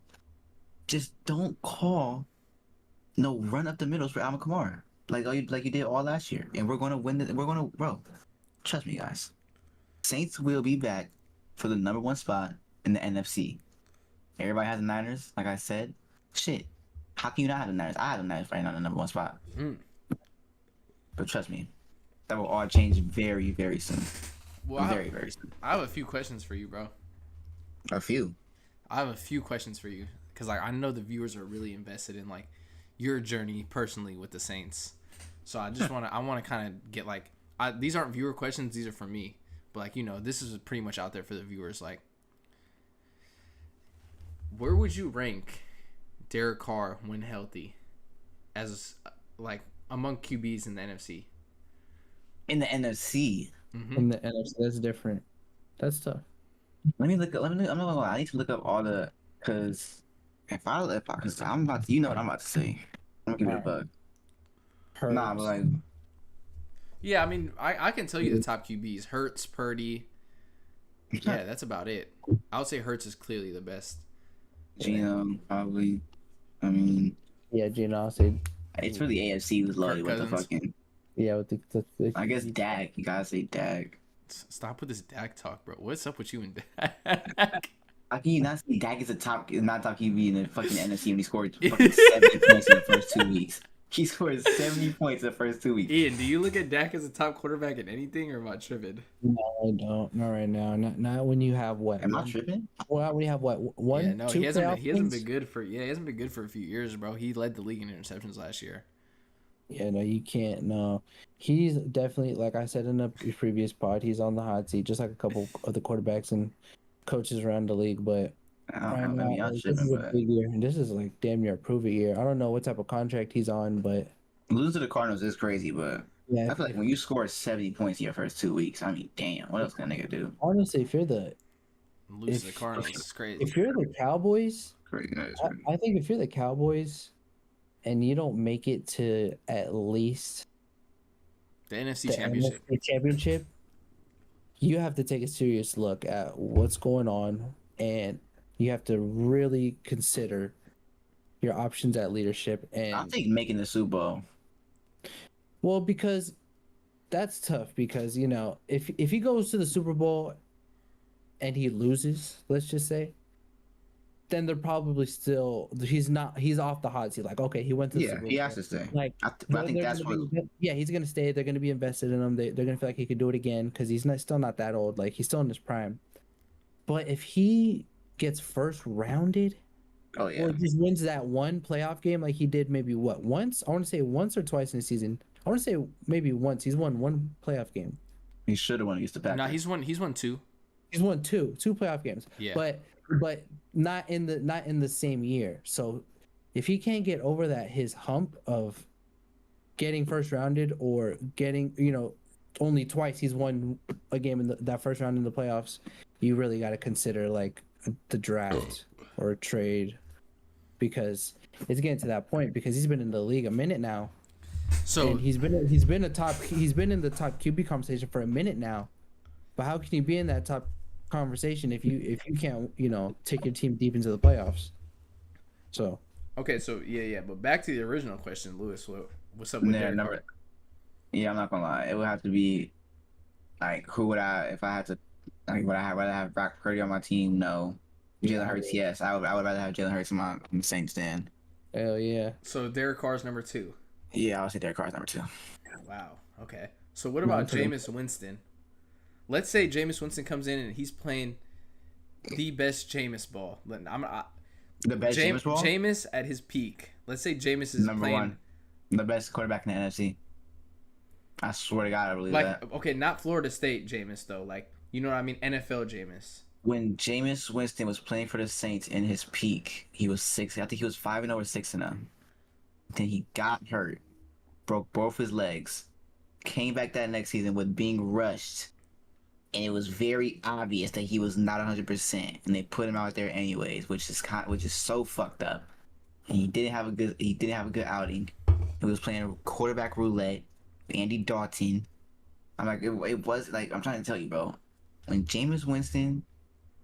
Just don't call no run up the middles for Alvin Kamara. Like you did all last year. And we're gonna win bro. Trust me, guys. Saints will be back for the #1 spot in the NFC. Everybody has the Niners, like I said. Shit. How can you not have the Niners? I have the Niners right now in the #1 spot. But trust me, that will all change very, very soon. Well, very, very soon. I have a few questions for you, bro. A few. I have a few questions for you because like I know the viewers are really invested in like your journey personally with the Saints. So I just want to kind of get like these aren't viewer questions, these are for me. But like this is pretty much out there for the viewers. Like, where would you rank Derek Carr when healthy, as like among QBs in the NFC. In the NFC. Mm-hmm. In the NFC, that's different. That's tough. Let me look. I'm not gonna lie. I need to look up all the because because I'm about to, you know what I'm about to say. I'm gonna give it a bug. Nah, but like, Yeah, I mean, I can tell you the top QBs: Hurts, Purdy. Yeah, that's about it. I would say Hurts is clearly the best. Gino probably. I mean, Yeah, Gino, I'll say. it's really AFC who's loaded with the Cousins. fucking. Yeah, with the I guess Dak. You gotta say Dak. Stop with this Dak talk, bro. What's up with you and Dak? How can you not say Dak is not top QB in the fucking NFC when he scored fucking 70 points in the first 2 weeks? He scored 70 points in the first 2 weeks. Ian, do you look at Dak as a top quarterback in anything, or am I tripping? No, I don't. Not right now. Not when you have what? Am I tripping? Well, when you have what? One, Yeah, no, two he hasn't playoff been. He hasn't wins? been good for. Yeah, he hasn't been good for a few years, bro. He led the league in interceptions last year. Yeah, no, you can't. No, he's definitely, like I said in a previous pod, he's on the hot seat, just like a couple of the quarterbacks and coaches around the league. But I don't right know. Maybe now, I'm this tripping, is a but big year, and this is like damn near a prove it year. I don't know what type of contract he's on, but losing to the Cardinals is crazy. But yeah, I feel like when you score 70 points in your first 2 weeks, I mean, damn, what else can a nigga do? honestly, if you're the Lose to the Cardinals is crazy. if you're the Cowboys, Crazy. That is I, crazy. I think if you're the Cowboys, and you don't make it to at least The NFC the Championship. NFC Championship, you have to take a serious look at what's going on, and you have to really consider your options at leadership. I And think making the Super Bowl. well, because that's tough. Because if he goes to the Super Bowl and he loses, let's just say, then they're probably still he's off the hot seat. Like, okay, he went to the Yeah, Super Bowl. he has to stay. Like, But I think they're that's gonna what. yeah, he's gonna stay. They're gonna be invested in him. They're gonna feel like he could do it again because he's still not that old. Like, he's still in his prime. But if he gets first rounded Oh yeah. or just wins that one playoff game like he did maybe once? I want to say once or twice in the season. I want to say maybe once. He's won one playoff game. He should have won against the Packers. No, he's won. He's won 2. He's won two playoff games. Yeah. But not in the same year. So if he can't get over that his hump of getting first rounded or getting only twice he's won a game in that first round in the playoffs, you really got to consider like the draft or a trade, because it's getting to that point because he's been in the league a minute now. So And he's been in the top QB conversation for a minute now. But how can you be in that top conversation if you can't take your team deep into the playoffs? So okay, so yeah. But back to the original question, Lewis. What's up with Yeah, Derek number. Carr? Yeah, I'm not gonna lie. It would have to be like, who would I if I had to like, would I rather have Brock Purdy on my team? No. Jalen Hurts, yes. I would rather have Jalen Hurts on the Saints stand. hell yeah. So Derek Carr's number 2. Yeah, I would say Derek Carr's number 2. Wow. Okay. So what about Jameis Winston? Let's say Jameis Winston comes in and he's playing the best Jameis ball. The best Jameis ball? Jameis at his peak. Let's say Jameis is Number playing 1. The best quarterback in the NFC. I swear to God, I believe that. okay, not Florida State Jameis though. Like, you know what I mean? NFL Jameis. When Jameis Winston was playing for the Saints in his peak, he was 6. I think he was 5-0 or 6-0. Then he got hurt, broke both his legs, came back that next season with being rushed, and it was very obvious that he was not 100%, and they put him out there anyways, which is so fucked up. And he didn't have a good outing. He was playing quarterback roulette with Andy Dalton. I'm like, it was like, I'm trying to tell you, bro. When Jameis Winston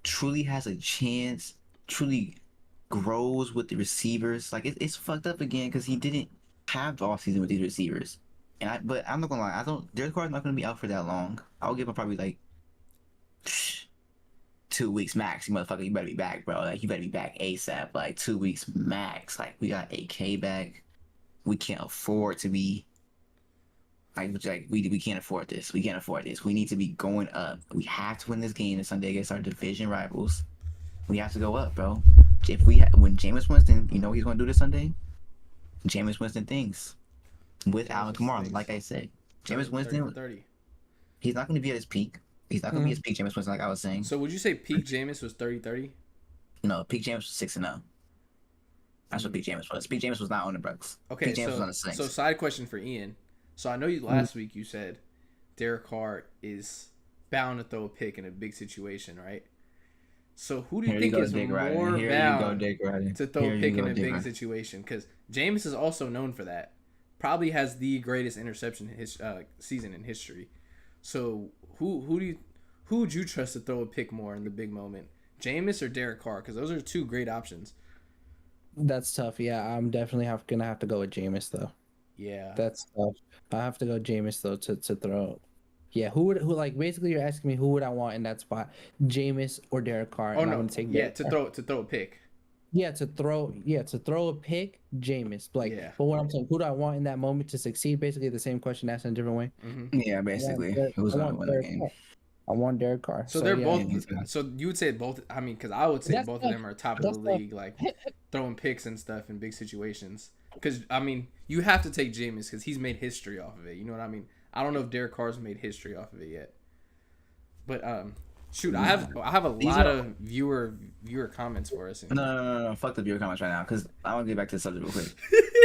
truly has a chance, truly grows with the receivers, like it's fucked up again because he didn't have the offseason with these receivers. But I'm not gonna lie, Derek Carr's not gonna be out for that long. I'll give him probably like 2 weeks max. You motherfucker, you better be back, bro. Like, you better be back ASAP. Like, 2 weeks max. Like, we got AK back. We can't afford to be we can't afford this. We can't afford this. We need to be going up. We have to win this game this Sunday against our division rivals. We have to go up, bro. When Jameis Winston, you know what he's gonna do this Sunday? Jameis Winston things with Alvin Kamara. Like I said, Jameis Winston, 30. he's not gonna be at his peak. He's not gonna be at his peak, Jameis Winston, like I was saying. So would you say peak Jameis was 30-30? No, peak Jameis was 6-0. That's what Big Jameis was. Big Jameis was not on the Bucks. Okay, Big Jameis was on so the Saints. so side question for Ian. So I know you last week you said Derek Carr is bound to throw a pick in a big situation, right? So who do you think is more bound to throw a pick in a big situation? Because Jameis is also known for that. Probably has the greatest interception season in history. So who would you trust to throw a pick more in the big moment? Jameis or Derek Carr? Because those are two great options. That's tough. Yeah, I'm definitely gonna have to go with Jameis though. Yeah. That's tough. I have to go Jameis though to throw. Yeah, who like basically you're asking me who would I want in that spot, Jameis or Derek Carr? Oh and no, I'm gonna take yeah, Derek to throw a pick. Yeah, to throw a pick, Jameis. Like, Yeah. but what I'm saying, who do I want in that moment to succeed? Basically, the same question asked in a different way. Mm-hmm. Yeah, basically. Who's gonna win the game? I want Derek Carr. So they're both. So you would say both. I mean, because I would say both of them are top of the league, like throwing picks and stuff in big situations. Because I mean, you have to take Jameis because he's made history off of it. You know what I mean? I don't know if Derek Carr's made history off of it yet. But shoot, I have a lot of viewer comments for us. No. Fuck the viewer comments right now, because I want to get back to the subject real quick.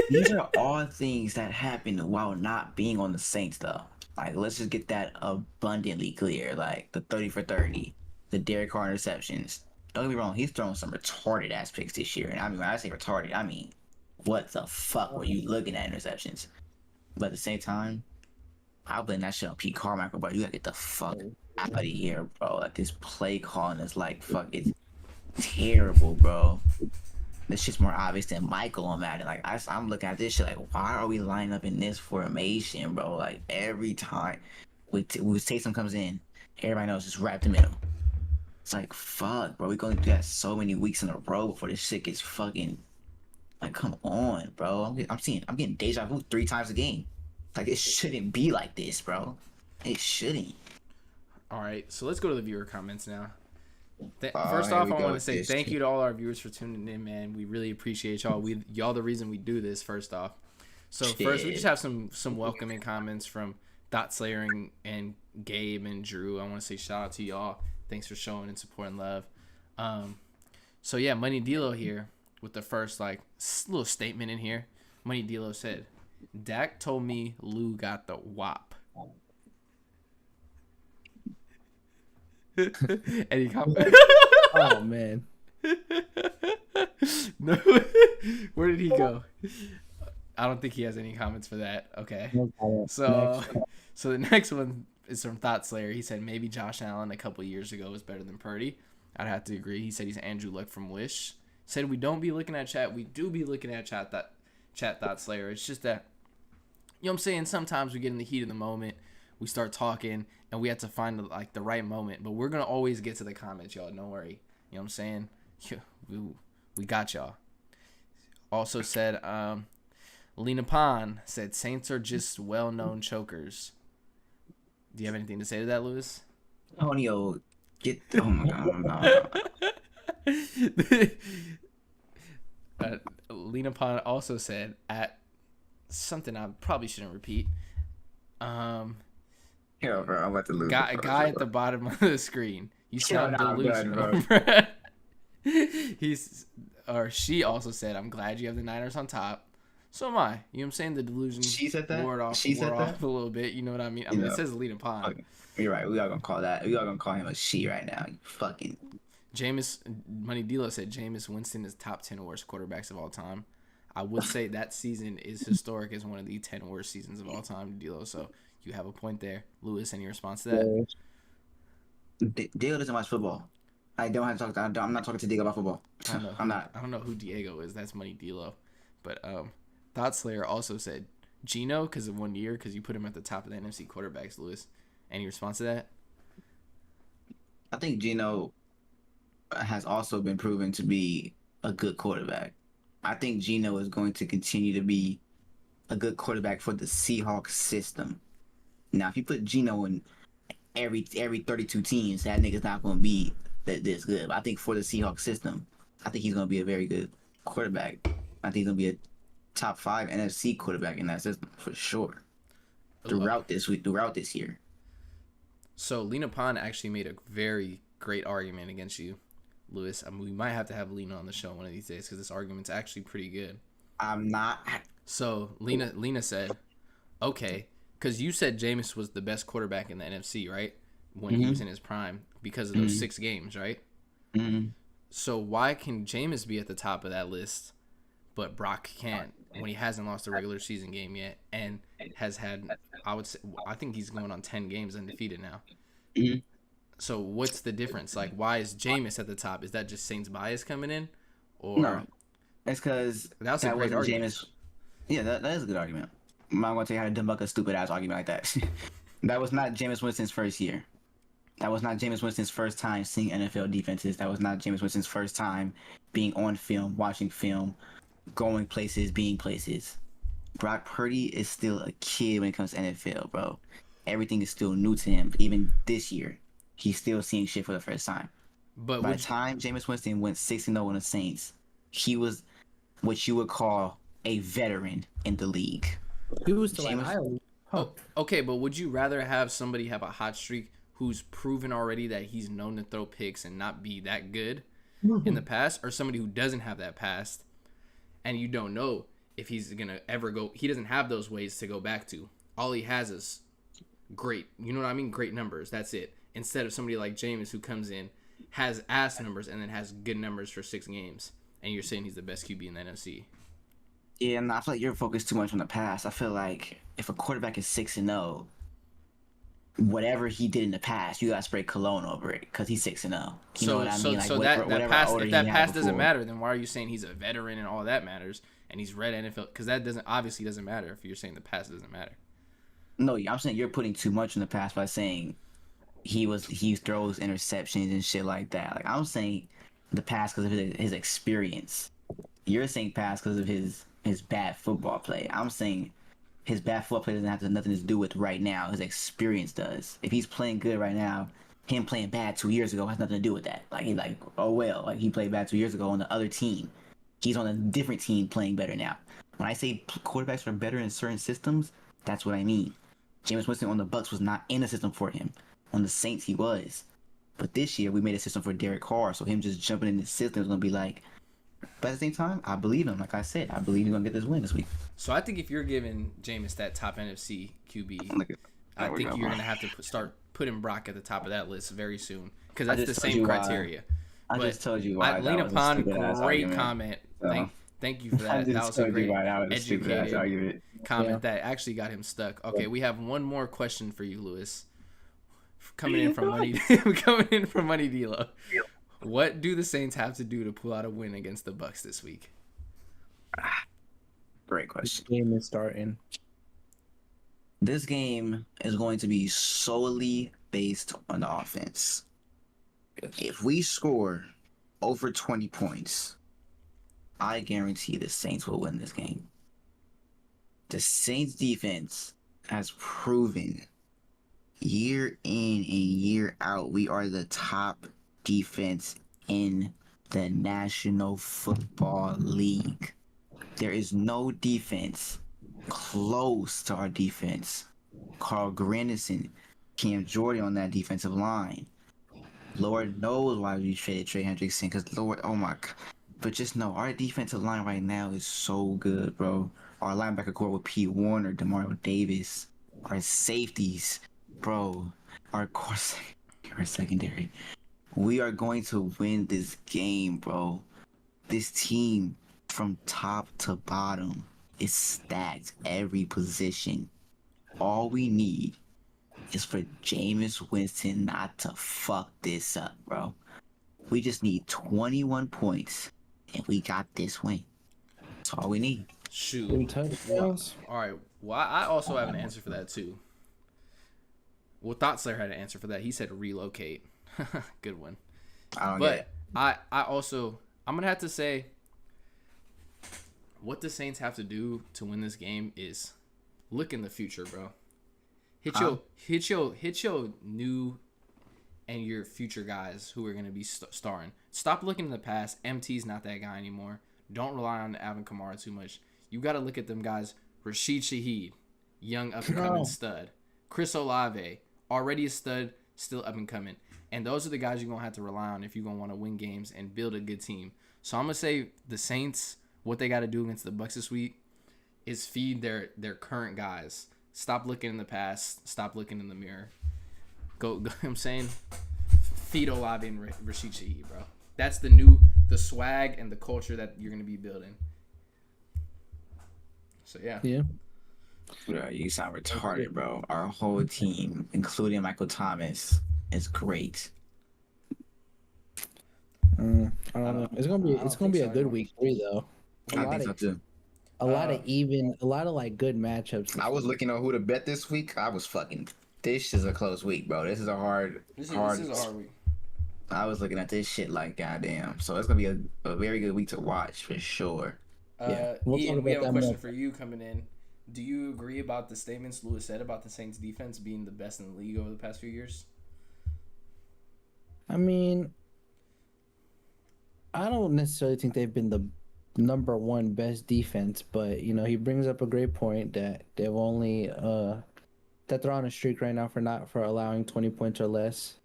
These are all things that happened while not being on the Saints, though. Like, let's just get that abundantly clear. Like, the 30 for 30, the Derek Carr interceptions. Don't get me wrong, he's thrown some retarded ass picks this year. And I mean, when I say retarded, I mean, what the fuck were you looking at interceptions? But at the same time, I'll blame that shit on Pete Carmichael, bro. You gotta get the fuck out of here, bro. Like, this play calling is like, fuck, it's terrible, bro. This shit's more obvious than Michael on Madden. Like, I'm looking at this shit like, why are we lining up in this formation, bro? Like, every time when Taysom comes in, everybody knows just wrap the middle. It's like, fuck, bro. We're going to do that so many weeks in a row before this shit gets fucking, like, come on, bro. I'm getting deja vu 3 times a game. Like, it shouldn't be like this, bro. It shouldn't. All right, so let's go to the viewer comments now. First off, I want to say thank you to all our viewers for tuning in, man. We really appreciate y'all. Y'all the reason we do this, first off. So first, we just have some welcoming comments from Dot Slayer and Gabe and Drew. I want to say shout out to y'all. Thanks for showing and supporting love. So yeah, Money Dilo here with the first like little statement in here. Money Dilo said, Dak told me Lou got the wop. Any comment? Oh man. No. Where did he go? I don't think he has any comments for that. Okay. So the next one is from Thought Slayer. He said maybe Josh Allen a couple years ago was better than Purdy. I'd have to agree. He said he's Andrew Luck from Wish. Said we don't be looking at chat. We do be looking at chat Thought Slayer. It's just that, you know what I'm saying? Sometimes we get in the heat of the moment. We start talking, and we have to find like the right moment. But we're gonna always get to the comments, y'all. Don't worry. You know what I'm saying? We got y'all. Also said, Lena Pond said Saints are just well-known chokers. Do you have anything to say to that, Lewis? Antonio, oh my god. Lena Pond also said at something I probably shouldn't repeat. Here, bro, I'm about to lose. Guy at the bottom of the screen. You sound delusional. She also said, I'm glad you have the Niners on top. So am I. You know what I'm saying? The delusion. She said that? Wore off a little bit. You know what I mean? I mean, it says Lena Pond. Okay. You're right. We are going to call that. We are going to call him a she right now. You fucking. Money Dilo said Jameis Winston is top 10 worst quarterbacks of all time. I would say that season is historic as one of the 10 worst seasons of all time, Dilo. So you have a point there. Lewis, any response to that? Diego doesn't watch football. I don't have to talk. I'm not talking to Diego about football. I'm not. I don't know who Diego is. That's Money Dilo. But Thought Slayer also said Geno because of 1 year because you put him at the top of the NFC quarterbacks. Lewis, any response to that? I think Geno has also been proven to be a good quarterback. I think Geno is going to continue to be a good quarterback for the Seahawks system. Now, if you put Geno in every 32 teams, that nigga's not going to be this good. But I think for the Seahawks system, I think he's going to be a very good quarterback. I think he's going to be a top 5 NFC quarterback in that system for sure. Throughout this year. So Lena Pond actually made a very great argument against you. Lewis. I mean, we might have to have Lena on the show one of these days because this argument's actually pretty good. I'm not. So Lena said, okay, because you said Jameis was the best quarterback in the NFC, right? When he was in his prime because of those 6 games, right? Mm-hmm. So why can Jameis be at the top of that list, but Brock can't when he hasn't lost a regular season game yet and has had, I think he's going on 10 games undefeated now. Mm-hmm. So what's the difference? Like, why is Jameis at the top? Is that just Saints bias coming in? Or No, it's because that great argument. Jameis. Yeah, that is a good argument. I'm not going to tell you how to debunk a stupid ass argument like that. That was not Jameis Winston's first year. That was not Jameis Winston's first time seeing NFL defenses. That was not Jameis Winston's first time being on film, watching film, going places, being places. Brock Purdy is still a kid when it comes to NFL, bro. Everything is still new to him. Even this year, he's still seeing shit for the first time. But by the time Jameis Winston went 6-0 on the Saints, he was what you would call a veteran in the league. He was still like, okay, but would you rather have somebody have a hot streak who's proven already that he's known to throw picks and not be that good in the past, or somebody who doesn't have that past and you don't know if he's going to ever go? He doesn't have those ways to go back to. All he has is great, you know what I mean? Great numbers. That's it. Instead of somebody like Jameis who comes in, has ass numbers, and then has good numbers for 6 games, and you're saying he's the best QB in the NFC. Yeah, and I feel like you're focused too much on the past. I feel like if a quarterback is 6-0, whatever he did in the past, you gotta spray cologne over it because he's 6-0. You know what I mean? Like, so that past, if that past doesn't matter, then why are you saying he's a veteran and all that matters, and he's read NFL? Because that obviously doesn't matter if you're saying the past doesn't matter. No, I'm saying you're putting too much in the past by saying he throws interceptions and shit like that. Like, I'm saying the past because of his experience. You're saying past because of his bad football play. I'm saying his bad football play doesn't have nothing to do with right now. His experience does. If he's playing good right now, him playing bad 2 years ago has nothing to do with that. Like, he played bad 2 years ago on the other team. He's on a different team playing better now. When I say quarterbacks are better in certain systems, that's what I mean. Jameis Winston on the Bucs was not in a system for him. On the Saints, he was. But this year, we made a system for Derek Carr, so him just jumping in the system is going to be like... But at the same time, I believe him. Like I said, I believe he's going to get this win this week. So I think if you're giving Jameis that top NFC QB, I think you're going to have to start putting Brock at the top of that list very soon. Because that's the same criteria. I just told you why. Lena Pond, great comment. Thank you for that. That was a great educated comment that actually got him stuck. Okay, we have one more question for you, Lewis. Coming in from Money D'Lo. What do the Saints have to do to pull out a win against the Bucs this week? Great question. This game is starting. This game is going to be solely based on the offense. If we score over 20 points, I guarantee the Saints will win this game. The Saints defense has proven year in and year out we are the top defense in the National Football League. There is no defense close to our defense. Carl Granderson, Cam Jordan on that defensive line. Lord knows why we traded Trey Hendrickson, because Lord, oh my God. But just know, our defensive line right now is so good, bro. Our linebacker core with Pete Warner, Demario Davis, our safeties, bro, our secondary. We are going to win this game, bro. This team, from top to bottom, is stacked every position. All we need is for Jameis Winston not to fuck this up, bro. We just need 21 points, and we got this win. That's all we need. Shoot. All right. Well, I also have an answer for that, too. Well, Thought Slayer had an answer for that. He said relocate. Good one. I'm going to have to say, what the Saints have to do to win this game is look in the future, bro. Hit your new and your future guys who are going to be starring. Stop looking in the past. MT's not that guy anymore. Don't rely on Alvin Kamara too much. You got to look at them guys. Rashid Shaheed, young up-and-coming stud. Chris Olave, already a stud, still up-and-coming. And those are the guys you're gonna have to rely on if you're gonna want to win games and build a good team. So I'm gonna say the Saints, what they got to do against the Bucks this week is feed their current guys. Stop looking in the past. Stop looking in the mirror. Go I'm saying, feed Olave and Rashid Shaheed, bro. That's the swag and the culture that you're gonna be building. So yeah. Bro, you sound retarded, bro. Our whole team, including Michael Thomas, is great. I don't know. It's gonna be a good week 3 though. I think so too. A lot of like good matchups. I was looking on who to bet this week. This is a close week, bro. This is a hard This is a hard week. I was looking at this shit like goddamn. So it's gonna be a very good week to watch for sure. Ian, we have a question for you coming in. Do you agree about the statements Lewis said about the Saints defense being the best in the league over the past few years? I mean, I don't necessarily think they've been the number one best defense, but he brings up a great point that they've only that they're on a streak right now for allowing 20 points or less.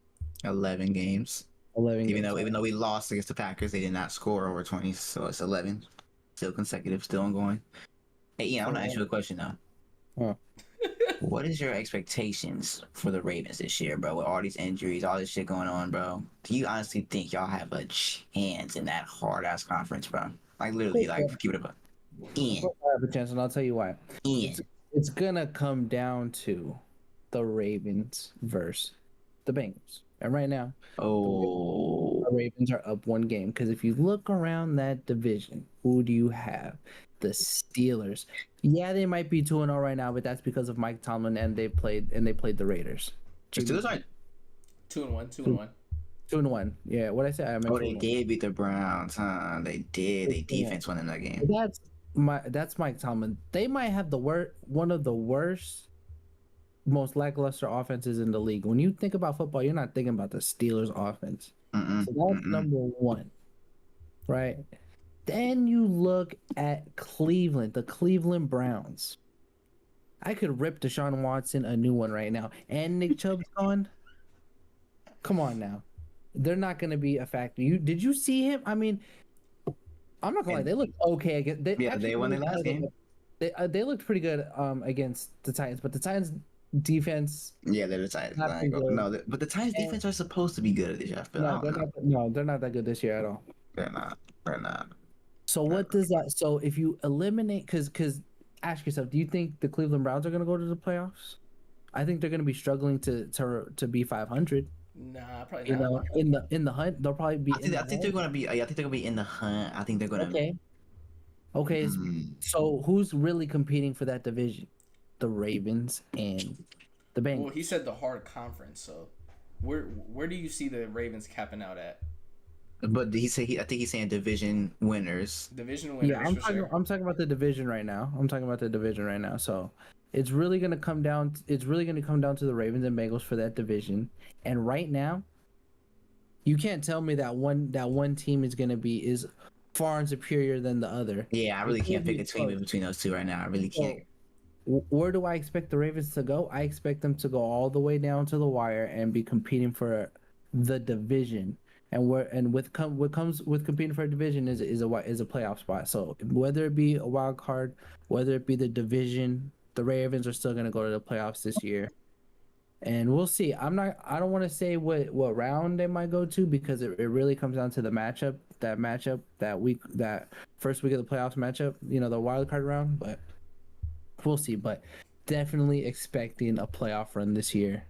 11 games. 11 even games. though we lost against the Packers, they did not score over 20, so it's 11. Still consecutive, still ongoing. Hey, Ian, I want to ask you a question now. Huh. What is your expectations for the Ravens this year, bro? With all these injuries, all this shit going on, bro. Do you honestly think y'all have a chance in that hard-ass conference, bro? Like, literally, like, keep it up. Ian. I have a chance, and I'll tell you why. Ian. It's gonna come down to the Ravens versus the Bengals. And right now, the Ravens are up 1 game. Because if you look around that division, who do you have? The Steelers. Yeah, they might be 2-0 right now, but that's because of Mike Tomlin and they played the Raiders. The Steelers are 2-1. 2-1. Yeah, what I said. I meant they did beat the Browns, huh? They did. They defense won in that game. That's Mike Tomlin. They might have one of the worst, most lackluster offenses in the league. When you think about football, you're not thinking about the Steelers offense. So that's number 1, right? Then you look at Cleveland, the Cleveland Browns. I could rip Deshaun Watson a new one right now. And Nick Chubb's gone. Come on now. They're not going to be a factor. Did you see him? I mean, I'm not going to lie. They looked okay against. They won the last game. They looked pretty good against the Titans, but the Titans defense. Yeah, they're the Titans. But the Titans defense are supposed to be good this year. They're not that good this year at all. They're not. So what does that? So if you eliminate, because ask yourself, do you think the Cleveland Browns are going to go to the playoffs? I think they're going to be struggling to be 500. Nah, probably not. In the hunt, they'll probably be. I think they're going to be. I think they're going to be in the hunt. I think they're going to. Okay. So who's really competing for that division? The Ravens and the Bengals. Well, he said the hard conference. So where do you see the Ravens capping out at? But I think he's saying division winners. Division winners. Yeah, I'm talking about the division right now. So it's really gonna come down. It's really gonna come down to the Ravens and Bengals for that division. And right now, you can't tell me that one team is far and superior than the other. Yeah, I really can't pick a team between those two right now. I really can't. Where do I expect the Ravens to go? I expect them to go all the way down to the wire and be competing for the division. What comes with competing for a division is a playoff spot. So whether it be a wild card, whether it be the division, the Ravens are still going to go to the playoffs this year, and we'll see. I don't want to say what round they might go to because it really comes down to the matchup. That first week of the playoffs matchup. The wild card round, but we'll see. But definitely expecting a playoff run this year.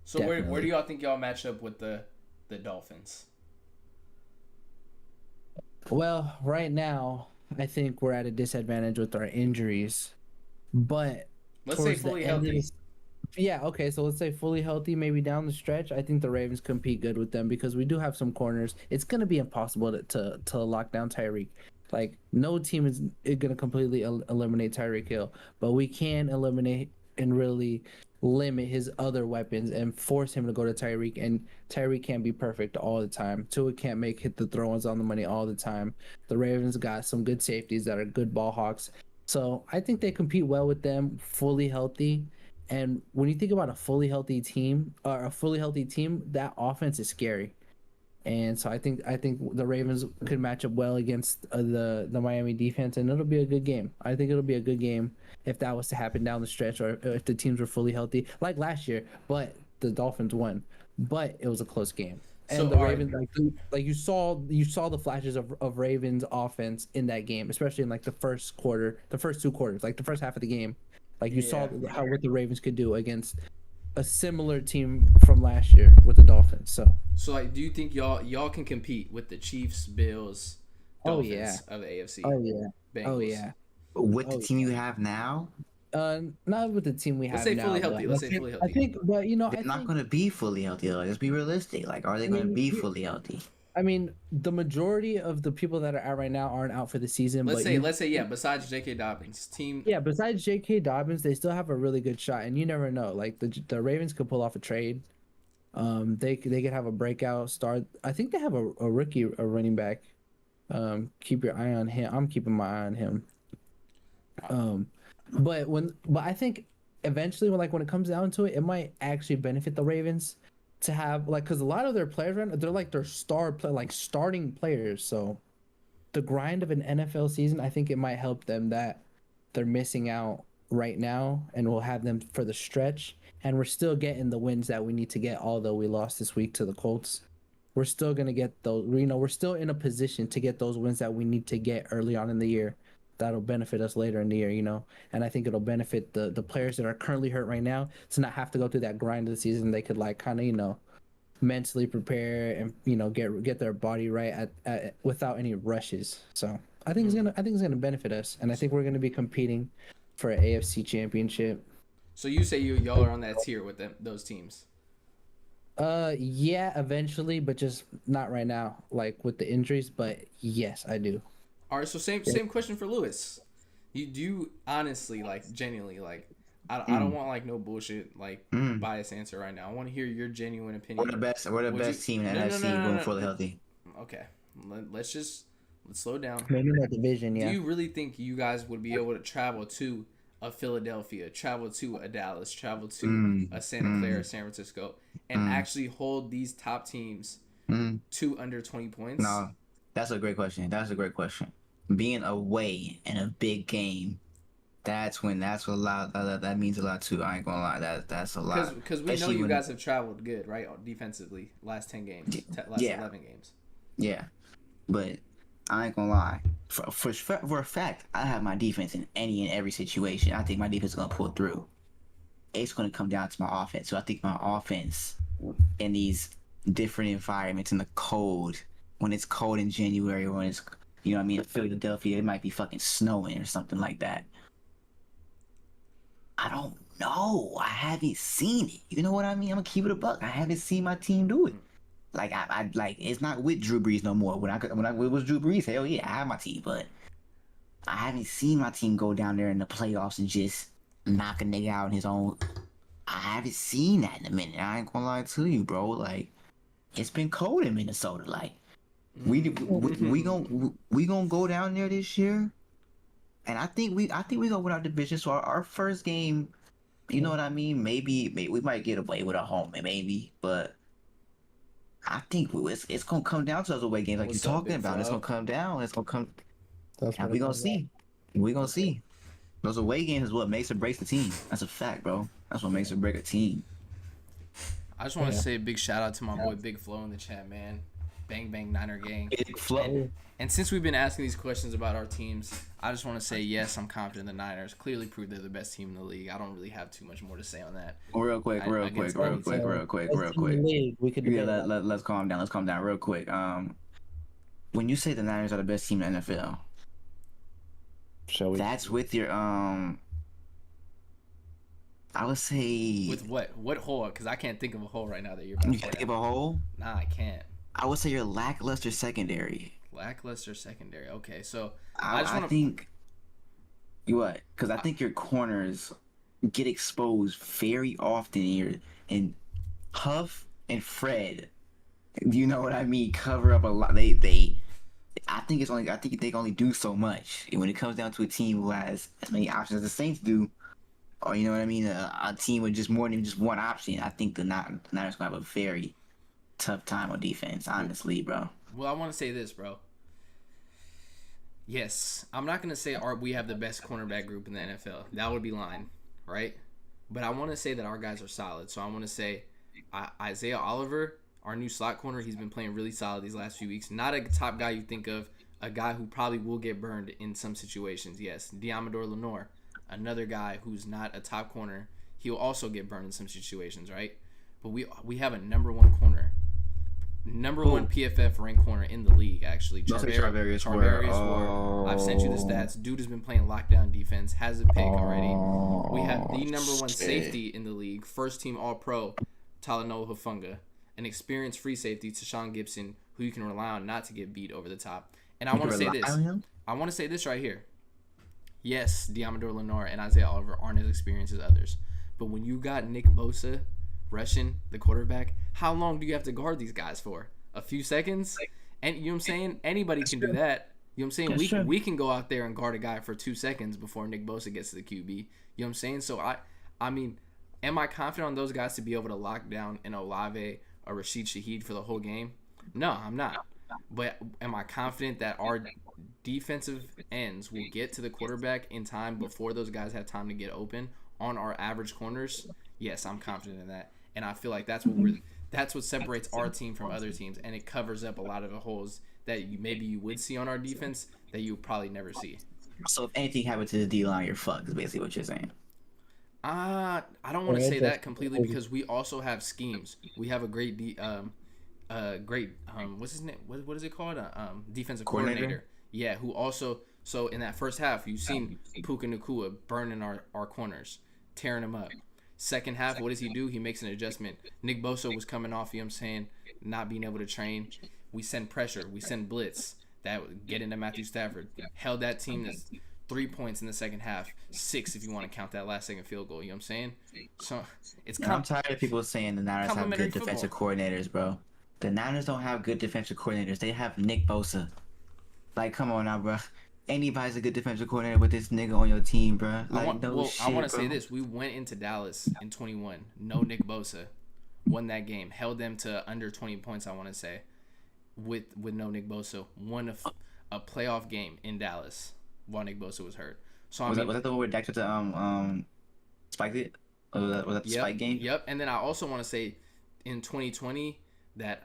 So where do y'all think y'all match up with the Dolphins? Well, right now, I think we're at a disadvantage with our injuries, but let's say fully healthy. Yeah, okay, so let's say fully healthy, maybe down the stretch. I think the Ravens compete good with them because we do have some corners. It's going to be impossible to lock down Tyreek. Like, no team is going to completely eliminate Tyreek Hill, but we can eliminate and really limit his other weapons and force him to go to Tyreek, and Tyreek can't be perfect all the time. Tua can't hit the throw-ins on the money all the time. The Ravens got some good safeties that are good ball hawks. So I think they compete well with them fully healthy, And when you think about a fully healthy team, that offense is scary. And so I think the Ravens could match up well against the Miami defense, and it'll be a good game. I think it'll be a good game if that was to happen down the stretch, or if the teams were fully healthy, like last year. But the Dolphins won, but it was a close game. And So, the all right. Ravens, like you saw the flashes of Ravens offense in that game, especially in like the first quarter, the first two quarters, like the first half of the game. Like you saw how what the Ravens could do against a similar team from last year with the Dolphins. So, like, do you think y'all can compete with the Chiefs, Bills, Oh, Dolphins yeah. of the AFC? Oh yeah. Bengals? Oh yeah. With the Oh, team you have now, Not with the team we have Let's say now. fully but healthy. Let's say fully I healthy. think, but you know, they're I not think, going to be fully healthy. Though. Let's be realistic. Like, are they I going to mean, be fully healthy? I mean, the majority of the people that are out right now aren't out for the season. Let's but say yeah. Besides J.K. Dobbins, team. yeah, besides J.K. Dobbins, they still have a really good shot, and you never know. Like the Ravens could pull off a trade. They could have a breakout start. I think they have a rookie, a running back. Keep your eye on him. I'm keeping my eye on him. But I think eventually, when it comes down to it, it might actually benefit the Ravens to have, like, because a lot of their players right now, they're like their starting players. So the grind of an NFL season, I think it might help them that they're missing out right now, and we'll have them for the stretch. And we're still getting the wins that we need to get, although we lost this week to the Colts. We're still gonna get those. We're still in a position to get those wins that we need to get early on in the year. That'll benefit us later in the year. And I think it'll benefit the players that are currently hurt right now to not have to go through that grind of the season. They could, like, kind of, mentally prepare and get their body right at without any rushes. So I think it's gonna benefit us, and I think we're gonna be competing for an AFC championship. So you say y'all are on that tier with those teams. Yeah, eventually, but just not right now, like with the injuries. But yes, I do. All right, so same question for Lewis. You honestly, like, genuinely, like, I don't want, like, no bullshit, like, biased answer right now. I want to hear your genuine opinion. We're the best team in the NFC going fully healthy. Okay, let's slow down. Maybe that division, yeah. Do you really think you guys would be able to travel to a Philadelphia, travel to a Dallas, travel to a Santa Clara, San Francisco, and actually hold these top teams to under 20 points? No, that's a great question. Being away in a big game, that's a lot. That means a lot too. I ain't gonna lie. That's a lot. Because we know you guys have traveled good, right? Defensively, last 10 games, last 11 games. Yeah, but I ain't gonna lie. For a fact, I have my defense in any and every situation. I think my defense is gonna pull through. It's gonna come down to my offense. So I think my offense in these different environments, in the cold, when it's cold in January, or when it's, in Philadelphia, it might be fucking snowing or something like that. I don't know. I haven't seen it. You know what I mean? I'm gonna keep it a buck. I haven't seen my team do it. Like, I like, it's not with Drew Brees no more. When it was Drew Brees, hell yeah, I have my team, but I haven't seen my team go down there in the playoffs and just knock a nigga out in his own. I haven't seen that in a minute. I ain't gonna lie to you, bro. Like, it's been cold in Minnesota. Like, we gonna go down there this year, and I think we gonna win our division. So our first game, you know what I mean? Maybe we might get away with a home, maybe, but I think it's gonna come down to those away games, like you're talking about. It's gonna come down. It's gonna come. And we gonna see. We gonna see. Those away games is what makes or breaks the team. That's a fact, bro. That's what makes or break a team. I just want to say a big shout out to my boy Big Flo in the chat, man. Bang bang Niner gang. Big Flo. And since we've been asking these questions about our teams, I just want to say, yes, I'm confident the Niners clearly proved they're the best team in the league. I don't really have too much more to say on that. Real quick. We could Yeah, let's calm down. Let's calm down real quick. When you say the Niners are the best team in the NFL, that's with your I would say with what hole? Because I can't think of a hole right now that you're about you to can't think of a hole. Nah, I can't. I would say your lackluster secondary. Lackluster secondary. Okay, so I think you what? Because I think your corners get exposed very often. And Huff and Fred, you know what I mean, cover up a lot. I think they can only do so much. And when it comes down to a team who has as many options as the Saints do, or you know what I mean, a team with just more than just one option, I think the Niners gonna have a very tough time on defense. Honestly, bro. Well, I want to say this, bro. Yes, I'm not gonna say we have the best cornerback group in the NFL. That would be lying, right? But I want to say that our guys are solid. So I want to say Isaiah Oliver, our new slot corner, he's been playing really solid these last few weeks. Not a top guy you think of, a guy who probably will get burned in some situations. Yes, Diamador Lenore, another guy who's not a top corner. He'll also get burned in some situations, right? But we have a number one corner. Number one PFF ranked corner in the league, actually. Charvarius Ward. I've sent you the stats. Dude has been playing lockdown defense, has a pick already. We have the number one safety in the league, first team All-Pro, Talanoa Hufanga, an experienced free safety, Tashawn Gibson, who you can rely on not to get beat over the top. And I want to say this. I want to say this right here. Yes, Diamador Lenore and Isaiah Oliver aren't as experienced as others. But when you got Nick Bosa rushing the quarterback, how long do you have to guard these guys for? A few seconds? And you know what I'm saying? Anybody can do that. You know what I'm saying? We can go out there and guard a guy for 2 seconds before Nick Bosa gets to the QB. You know what I'm saying? So I mean, am I confident on those guys to be able to lock down an Olave or Rashid Shaheed for the whole game? No, I'm not. But am I confident that our defensive ends will get to the quarterback in time before those guys have time to get open on our average corners? Yes, I'm confident in that. And I feel like that's what separates our team from other teams, and it covers up a lot of the holes that maybe you would see on our defense that you would probably never see. So if anything happened to the D-line, you're fucked, is basically what you're saying. I don't want to say that completely because we also have schemes. We have a great what's his name? What is it called? Defensive coordinator. Yeah, who also, so in that first half, you've seen Puka Nacua burning our corners, tearing them up. Second half, what does he do? He makes an adjustment. Nick Bosa was coming off, you know what I'm saying, not being able to train. We send pressure. We send blitz. That get into Matthew Stafford. Held that team to 3 points in the second half. 6 if you want to count that last second field goal. You know what I'm saying? So it's I'm tired of people saying the Niners have good defensive coordinators, bro. The Niners don't have good defensive coordinators. They have Nick Bosa. Like, come on now, bro. Anybody's a good defensive coordinator with this nigga on your team, bro. Like, I want to say this. We went into Dallas in 21. No Nick Bosa. Won that game. Held them to under 20 points, I want to say. With no Nick Bosa. Won a playoff game in Dallas while Nick Bosa was hurt. So was that the one where Dak took the spiked it? Was that the spike game? Yep. And then I also want to say in 2020 that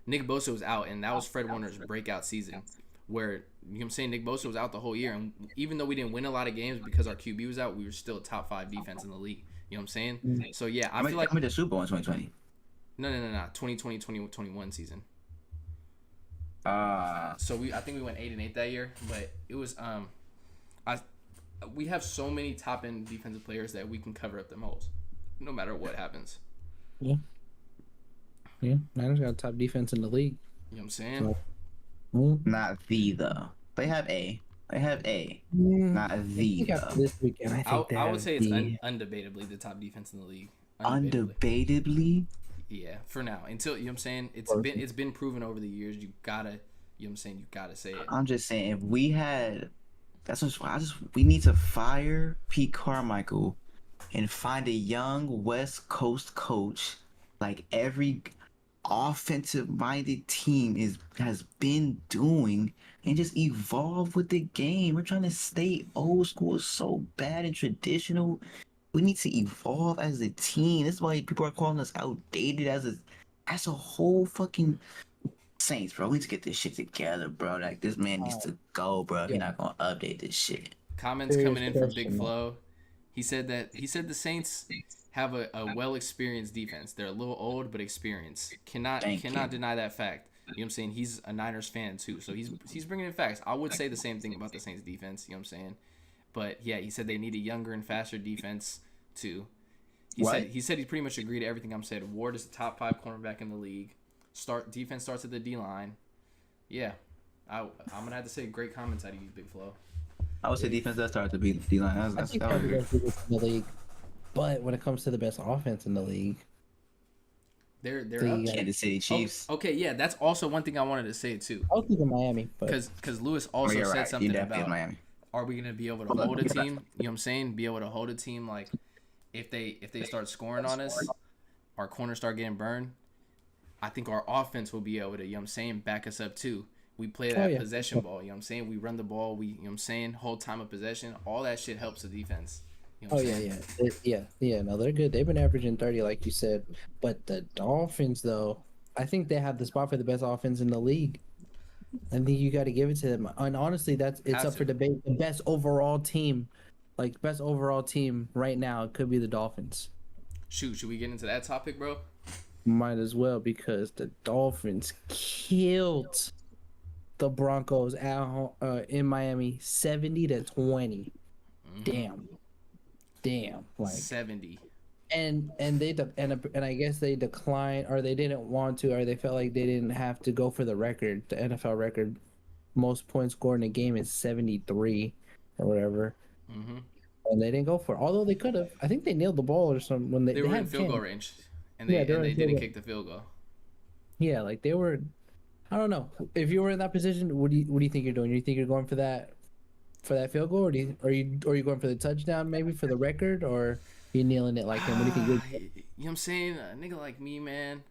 Nick Bosa was out, and that was Fred Warner's breakout season. Where, you know what I'm saying, Nick Bosa was out the whole year. And even though we didn't win a lot of games because our QB was out, we were still a top 5 defense in the league. You know what I'm saying? Mm-hmm. So, yeah, I feel like... I made the Super Bowl in 2020. No. 2020, 2021 season. So, I think we went 8-8 that year. But it was... we have so many top-end defensive players that we can cover up them holes, no matter what happens. Yeah. Yeah, Niners got top defense in the league. You know what I'm saying? Not the though. They have A. Not the though. This weekend, I would say it's undebatably the top defense in the league. Undebatably? Yeah, for now. Until, you know what I'm saying, it's been proven over the years. You gotta, you know what I'm saying, you gotta say it. I'm just saying, if we had, we need to fire Pete Carmichael and find a young West Coast coach, like every offensive-minded team has been doing, and just evolve with the game. We're trying to stay old school so bad and traditional. We need to evolve as a team. This is why people are calling us outdated as a whole fucking Saints, bro. We need to get this shit together, bro. Like, this man needs to go, bro. You're not gonna update this shit. Comments coming in from Big Flo. He said the Saints have a well-experienced defense. They're a little old, but experienced. Cannot deny that fact. You know what I'm saying? He's a Niners fan, too, so he's bringing in facts. I would say the same thing about the Saints defense, you know what I'm saying? But, yeah, he said they need a younger and faster defense, too. He said he pretty much agreed to everything I'm saying. Ward is the top 5 cornerback in the league. Defense starts at the D-line. Yeah. I'm going to have to say great comments out of you, Big Flo. I would say defense does start at the D-line. I think everyone's in the league. But when it comes to the best offense in the league, they're up. Kansas City Chiefs. Okay, yeah, that's also one thing I wanted to say too. I was thinking Miami, because Lewis also said something about Miami. are we gonna be able to hold a team? You know what I'm saying? Be able to hold a team like if they start scoring on us, our corners start getting burned. I think our offense will be able to, you know what I'm saying, back us up too. We play that possession ball, you know what I'm saying? We run the ball, you know what I'm saying, hold time of possession. All that shit helps the defense. You know what I'm saying? Yeah. No, they're good. They've been averaging 30, like you said. But the Dolphins, though, I think they have the spot for the best offense in the league. I think you got to give it to them. And honestly, it's up for debate. The best overall team right now could be the Dolphins. Should we get into that topic, bro? Might as well, because the Dolphins killed the Broncos at home, in Miami 70-20. Damn, like 70. And I guess they declined, or they didn't want to, or they felt like they didn't have to go for the record. The NFL record, most points scored in a game is 73 or whatever. And they didn't go for it, although they could have. I think they nailed the ball or something when they were had in field goal range, and they didn't kick the field goal. Yeah, like they were. I don't know. If you were in that position, what do you think you're doing? You think you're going for that field goal, or are you going for the touchdown, maybe for the record, or you kneeling it like him? What do you think? You know what I'm saying? A nigga like me, man,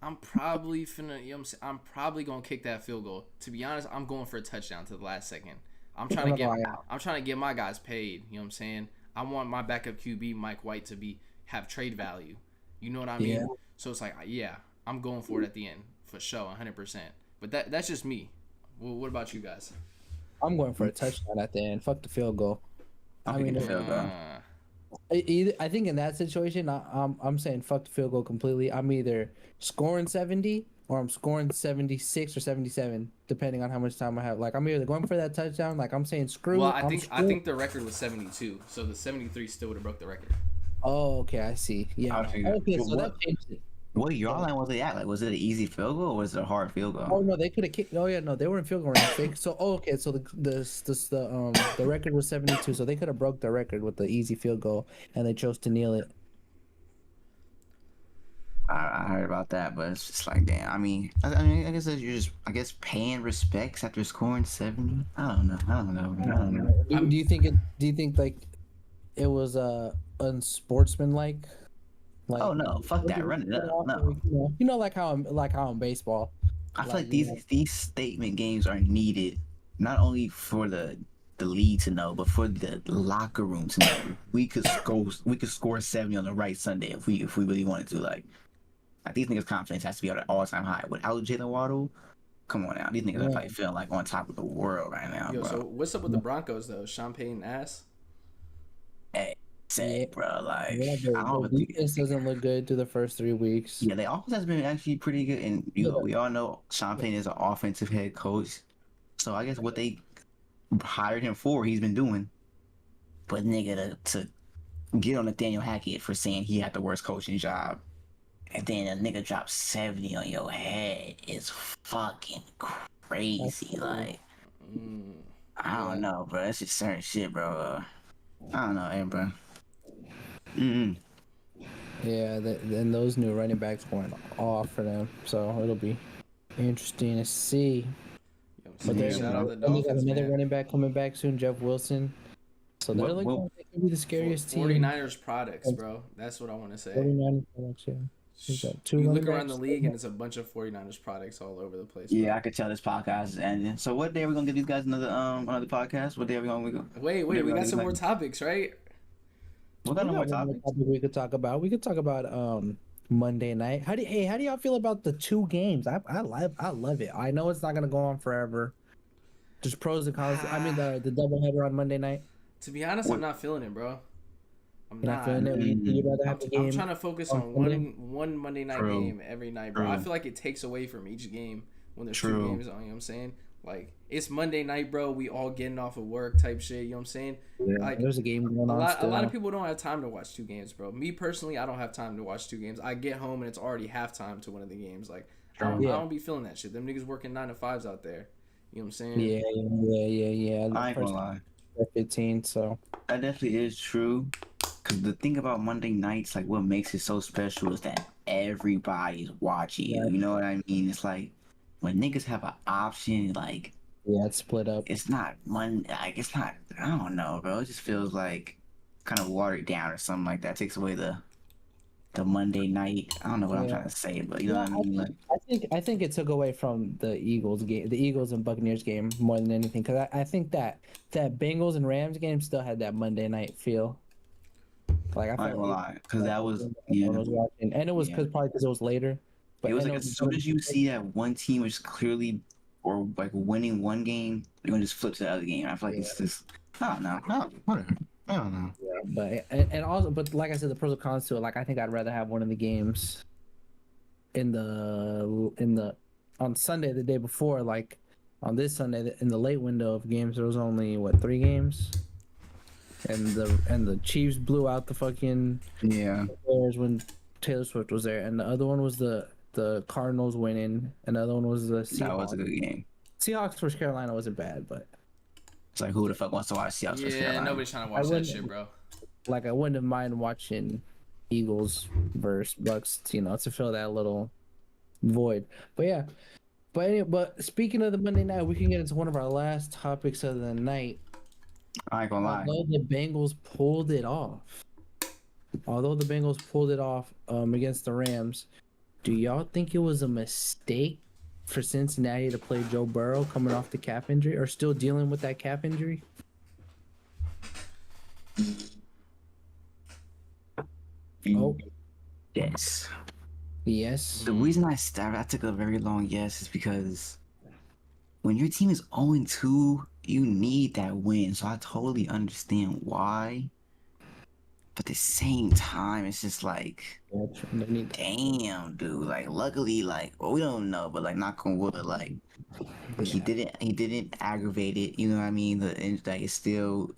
I'm probably finna. You know what I'm saying? I'm probably gonna kick that field goal. To be honest, I'm going for a touchdown to the last second. I'm trying to get my guys paid. You know what I'm saying? I want my backup QB Mike White to have trade value. You know what I mean? Yeah. So it's like, yeah, I'm going for it at the end for sure, 100%. But that's just me. Well, what about you guys? I'm going for a touchdown at the end. Fuck the field goal. I think in that situation, I'm saying fuck the field goal completely. I'm either scoring 70 or I'm scoring 76 or 77, depending on how much time I have. Like, I'm either going for that touchdown, like I'm saying screw. Well, I think the record was 72, so the 73 still would have broke the record. Oh, okay, I see. Yeah. Okay, so that changed it. What yard line was it at? Like, was it an easy field goal or was it a hard field goal? Oh no, they could have kicked. Oh yeah, no, they were in field goal range. So the record was 72, so they could have broke the record with the easy field goal, and they chose to kneel it. I heard about that, but it's just like, damn. I mean, I guess you're just, paying respects after scoring 70. I don't know. Do you think like it was unsportsmanlike? Like, oh no, fuck that, run it up. No. You know, like how in baseball. I feel like these statement games are needed not only for the league to know, but for the locker room to know. We could score 70 on the right Sunday if we really wanted to. Like these niggas' confidence has to be at an all-time high. Without Jalen Waddle, come on now, these niggas are probably feeling like on top of the world right now. Yo, bro. So what's up with the Broncos though? Sean Payton ass. Hey. Bro, like the defense doesn't look good through the first 3 weeks. Yeah, the offense has been actually pretty good, and we all know Sean Payton is an offensive head coach, so I guess what they hired him for, he's been doing. But nigga, to get on Nathaniel Hackett for saying he had the worst coaching job, and then a nigga dropped 70 on your head is fucking crazy. Like, I don't know, bro. That's just certain shit, bro. I don't know, bro. Yeah, and those new running backs going off for them, so it'll be interesting to see. But they got another running back coming back soon, Jeff Wilson. So they're they can be the scariest team. 49ers products, bro. That's what I want to say. 49ers products, yeah. You look around the league and it's a bunch of 49ers products all over the place. Yeah, bro. I could tell this podcast is ending. So what day are we gonna give these guys another podcast? What day are we gonna Wait, we got some more topics, right? What kind of more topics we could talk about? We could talk about Monday night. How do y'all feel about the 2 games? I love it. I know it's not gonna go on forever. Just pros and cons. I mean the doubleheader on Monday night. To be honest, I'm not feeling it, bro. I'm not feeling it. You'd rather have the game. I'm trying to focus on one Monday night game every night, bro. I feel like it takes away from each game when there's 2 games on. You know what I'm saying? Like, it's Monday night, bro. We all getting off of work type shit. You know what I'm saying? Yeah, like, there's a game going on. A lot of people don't have time to watch 2 games, bro. Me personally, I don't have time to watch 2 games. I get home and it's already halftime to one of the games. Like, I don't be feeling that shit. Them niggas working 9 to 5s out there. You know what I'm saying? Yeah. I ain't gonna lie. 15, so. That definitely is true. Because the thing about Monday nights, like, what makes it so special is that everybody's watching. Yeah. You know what I mean? It's like, when niggas have an option, like, Yeah, it's split up. It's not Monday. Like, it's not. I don't know, bro. It just feels like kind of watered down or something like that. Takes away the Monday night. I don't know what I'm Yeah. trying to say, but you know Yeah, what I mean. Like, I think it took away from the Eagles game, the Eagles and Buccaneers game more than anything, because I think that Bengals and Rams game still had that Monday night feel. Like I I ain't felt gonna like lie, because that was I was watching, and it was yeah. because it was later. It But was and like it was as soon as you see that one team is clearly or like winning one game, they're gonna just flip to the other game. I feel like it's just I don't know. Whatever. I don't know. yeah, but and also, but like I said, the pros and cons to it. Like I think I'd rather have one of the games in the on Sunday the day before, like on this Sunday in the late window of games. There was only what 3 games, and the Chiefs blew out the fucking Yeah, Bears when Taylor Swift was there, and the other one was the Cardinals winning, and the other one was the that was Seahawks. a good game. Seahawks versus Carolina wasn't bad, but It's like who the fuck wants to watch Seahawks versus Yeah, Carolina? nobody's trying to watch that wouldn't- shit, bro. like I wouldn't have mind watching Eagles versus Bucks, to fill that little void. But yeah. But anyway, but speaking of the Monday night, we can get into one of our last topics of the night. I ain't gonna lie. Although the Bengals pulled it off. Against the Rams, do y'all think it was a mistake for Cincinnati to play Joe Burrow coming off the calf injury or still dealing with that calf injury? Oh, Yes. yes. The reason I took a very long yes is because when your team is 0-2, you need that win. So I totally understand why. But at the same time, it's just like, damn, dude. Like, luckily, like, well, we don't know, but like, knock on wood, like, he didn't aggravate it. You know what I mean? Like, it's still,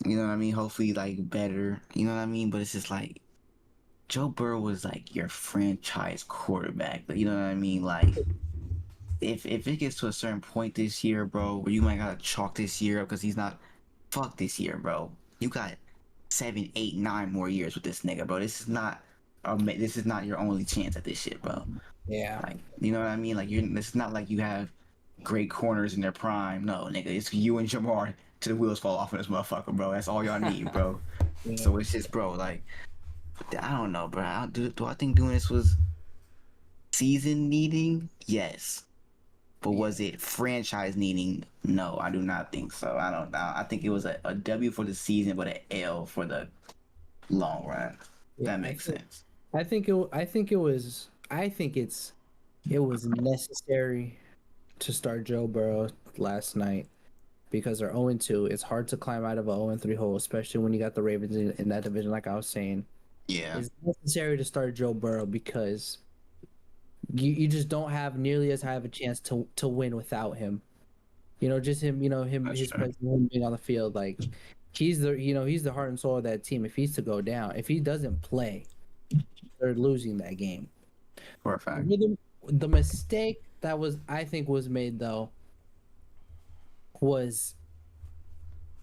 you know what I mean? Hopefully, like, better. You know what I mean? But it's just like, Joe Burrow was like your franchise quarterback. You know what I mean? Like, if it gets to a certain point this year, bro, where you might gotta chalk this year up because he's not, fuck this year, bro. You got 7, 8, 9 more years with this nigga, bro. This is not your only chance at this shit, bro. Yeah. Like, you know what I mean? Like, it's not like you have great corners in their prime. No, nigga, it's you and Jamar till the wheels fall off in this motherfucker, bro. That's all y'all need, bro. Yeah. So it's just, bro, like, I don't know, bro. Do I think doing this was season needing? Yes. But was it franchise needing? No, I do not think so. I don't know. I think it was a W for the season, but an L for the long run. Yeah, That makes sense. I think it was necessary to start Joe Burrow last night because they're 0-2. It's hard to climb out of a 0-3 hole, especially when you got the Ravens in that division, like I was saying. Yeah. It's necessary to start Joe Burrow because you just don't have nearly as high of a chance to win without him. Just him, his presence, him being on the field, like he's the heart and soul of that team. If he's to go down, if he doesn't play, they're losing that game. For a fact. The mistake that I think was made though was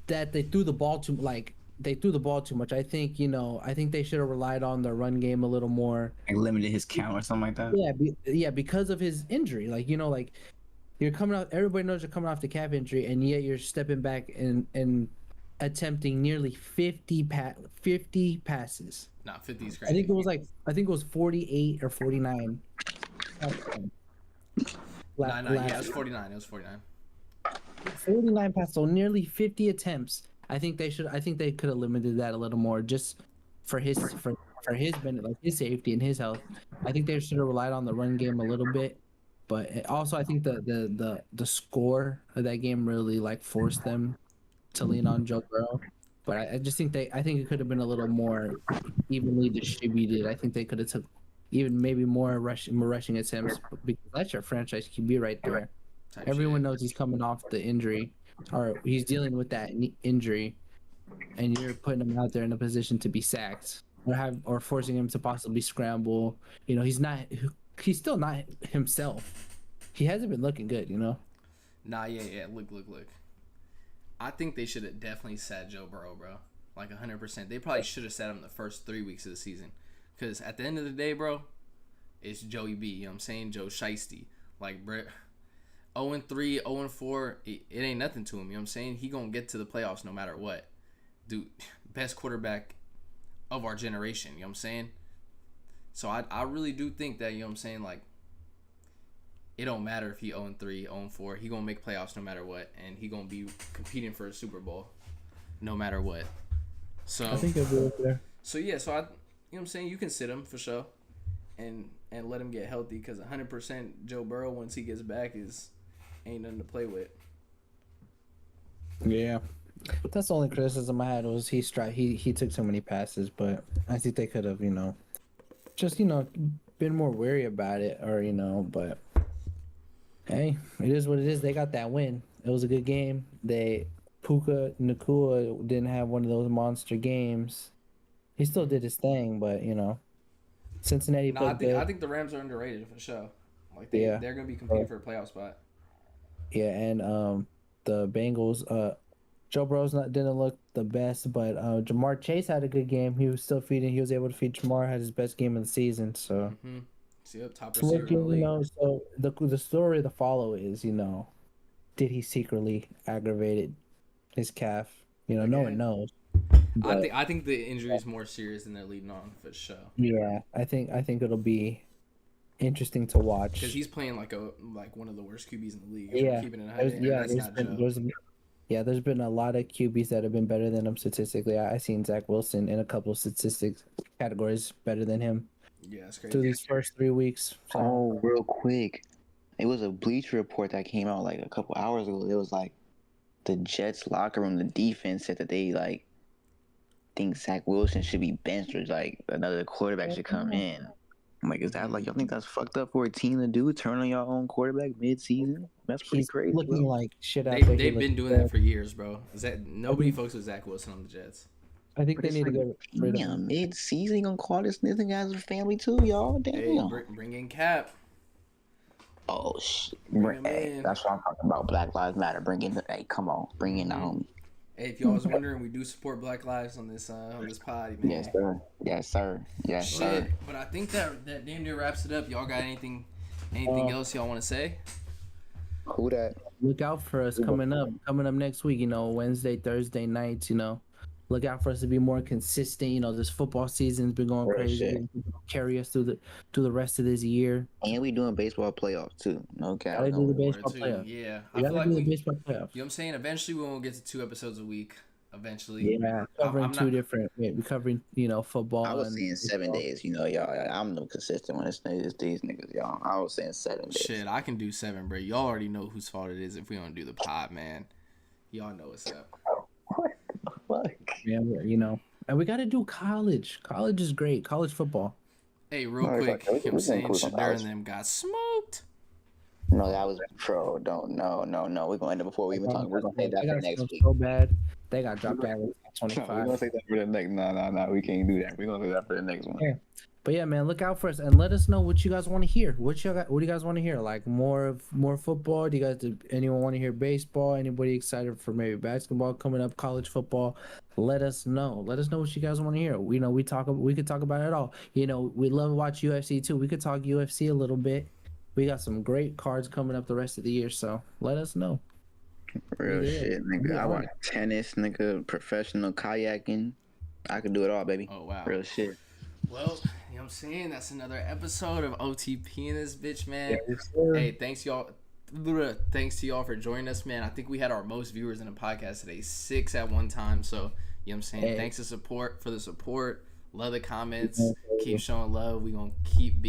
that they threw the ball too much. I think they should have relied on the run game a little more. Like limited his count or something like that. Yeah, because of his injury. Like you're coming out. Everybody knows you're coming off the calf injury, and yet you're stepping back and attempting nearly 50 passes. Nah, 50 is great. I think it was 48 or 49. No, yeah, it was 49. It was 49. 49 passes, so nearly 50 attempts. I think they could have limited that a little more just for his benefit, like his safety and his health. I think they should have relied on the run game a little bit, but also I think the score of that game really like forced them to lean on Joe Burrow. But I just think it could have been a little more evenly distributed. I think they could have took even maybe more rushing attempts because that's your franchise QB right there. Everyone knows he's coming off the injury, or he's dealing with that injury, and you're putting him out there in a position to be sacked or forcing him to possibly scramble. He's still not himself. He hasn't been looking good. Nah, yeah. Look. I think they should have definitely sat Joe Burrow, bro. Like 100%. They probably should have sat him the first 3 weeks of the season, because at the end of the day, bro, it's Joey B. You know what I'm saying? Joe Shiesty. Like, bro. 0-3, 0-4, it ain't nothing to him. You know what I'm saying? He gonna get to the playoffs no matter what. Dude, best quarterback of our generation. You know what I'm saying? So I really do think that, you know what I'm saying, like, it don't matter if he 0-3, 0-4. He gonna make playoffs no matter what, and he gonna be competing for a Super Bowl no matter what. So I think he'll be up there. So yeah, so you know what I'm saying, you can sit him for sure, and let him get healthy, because 100% Joe Burrow once he gets back ain't nothing to play with. Yeah, that's the only criticism I had was he took so many passes, but I think they could have just been more wary about it, or but hey, it is what it is. They got that win. It was a good game. Puka Nacua didn't have one of those monster games. He still did his thing, but Cincinnati played good. I think the Rams are underrated for sure. Like they're gonna be competing for a playoff spot. Yeah, and the Bengals. Joe Burrow's didn't look the best, but Jamar Chase had a good game. He was still feeding. He was able to feed Jamar. Had his best game of the season. So. Mm-hmm. See, top receiver in the league. So the story to follow is did he secretly aggravated his calf? No one knows. But, I think the injury is more serious than they're leading on for sure. Yeah, I think it'll be interesting to watch because he's playing like one of the worst QBs in the league. Yeah, keeping it there's been a lot of QBs that have been better than him statistically. I seen Zach Wilson in a couple of statistics categories better than him. Yeah, it's crazy. Through these first 3 weeks. So. Oh, real quick, it was a Bleacher Report that came out like a couple hours ago. It was like the Jets locker room, the defense said that they think Zach Wilson should be benched, or like another quarterback should come in. I'm like, is that y'all think that's fucked up for a team to do? Turn on your own quarterback mid-season? That's pretty crazy. Looking like shit out there. They've been doing that for years, bro. Nobody fucks with Zach Wilson on the Jets. I think they need to go rid of him. Mid-season, you gonna call this nigga as a family too, y'all? Damn. Hey, bring in Cap. Oh shit! Hey, that's what I'm talking about. Black Lives Matter. Bring in come on, bring in the homie. Hey, if y'all was wondering, we do support Black Lives on this pod, man. Yes, sir. Yes, sir. Yes, sir. But I think that damn near wraps it up. Y'all got anything else y'all want to say? Who that? Look out for us coming up next week. Wednesday, Thursday nights. Look out for us to be more consistent. This football season's been going crazy. Carry us through the rest of this year. And we doing baseball playoffs too. No cap. Gotta do the baseball playoffs. Yeah, I feel like the baseball playoffs. You know what I'm saying? Eventually, we won't get to 2 episodes a week. Eventually. Yeah, covering two different. We're covering football. I was saying 7 days. Y'all. I'm the consistent one. It's these niggas, y'all. I was saying 7 days. Shit, I can do 7, bro. Y'all already know whose fault it is if we don't do the pod, man. Y'all know what's up. Fuck. Yeah, and we got to do college. College is great. College football. Hey, real quick, you know what I'm saying? Shadar and them got smoked. No, that was pro. No. We're going to end it before we even talk. We're going to say that for next week. So bad. They got dropped out at 25. We're going to say that for the next. No. We can't do that. We're going to say that for the next one. Yeah. But yeah, man, look out for us and let us know what you guys want to hear. What do you guys want to hear? Like more football? Anyone want to hear baseball? Anybody excited for maybe basketball coming up? College football? Let us know. Let us know what you guys want to hear. We could talk about it all. We love to watch UFC too. We could talk UFC a little bit. We got some great cards coming up the rest of the year, so let us know. Real shit, nigga. I watch tennis, nigga, professional kayaking. I could do it all, baby. Oh wow. Real shit. Well, you know what I'm saying? That's another episode of OTP in this bitch, man. Yes, hey, thanks y'all. Thanks to y'all for joining us, man. I think we had our most viewers in a podcast today, 6 at one time. So, you know what I'm saying? Thanks for the support. Love the comments. Keep showing love. We gonna keep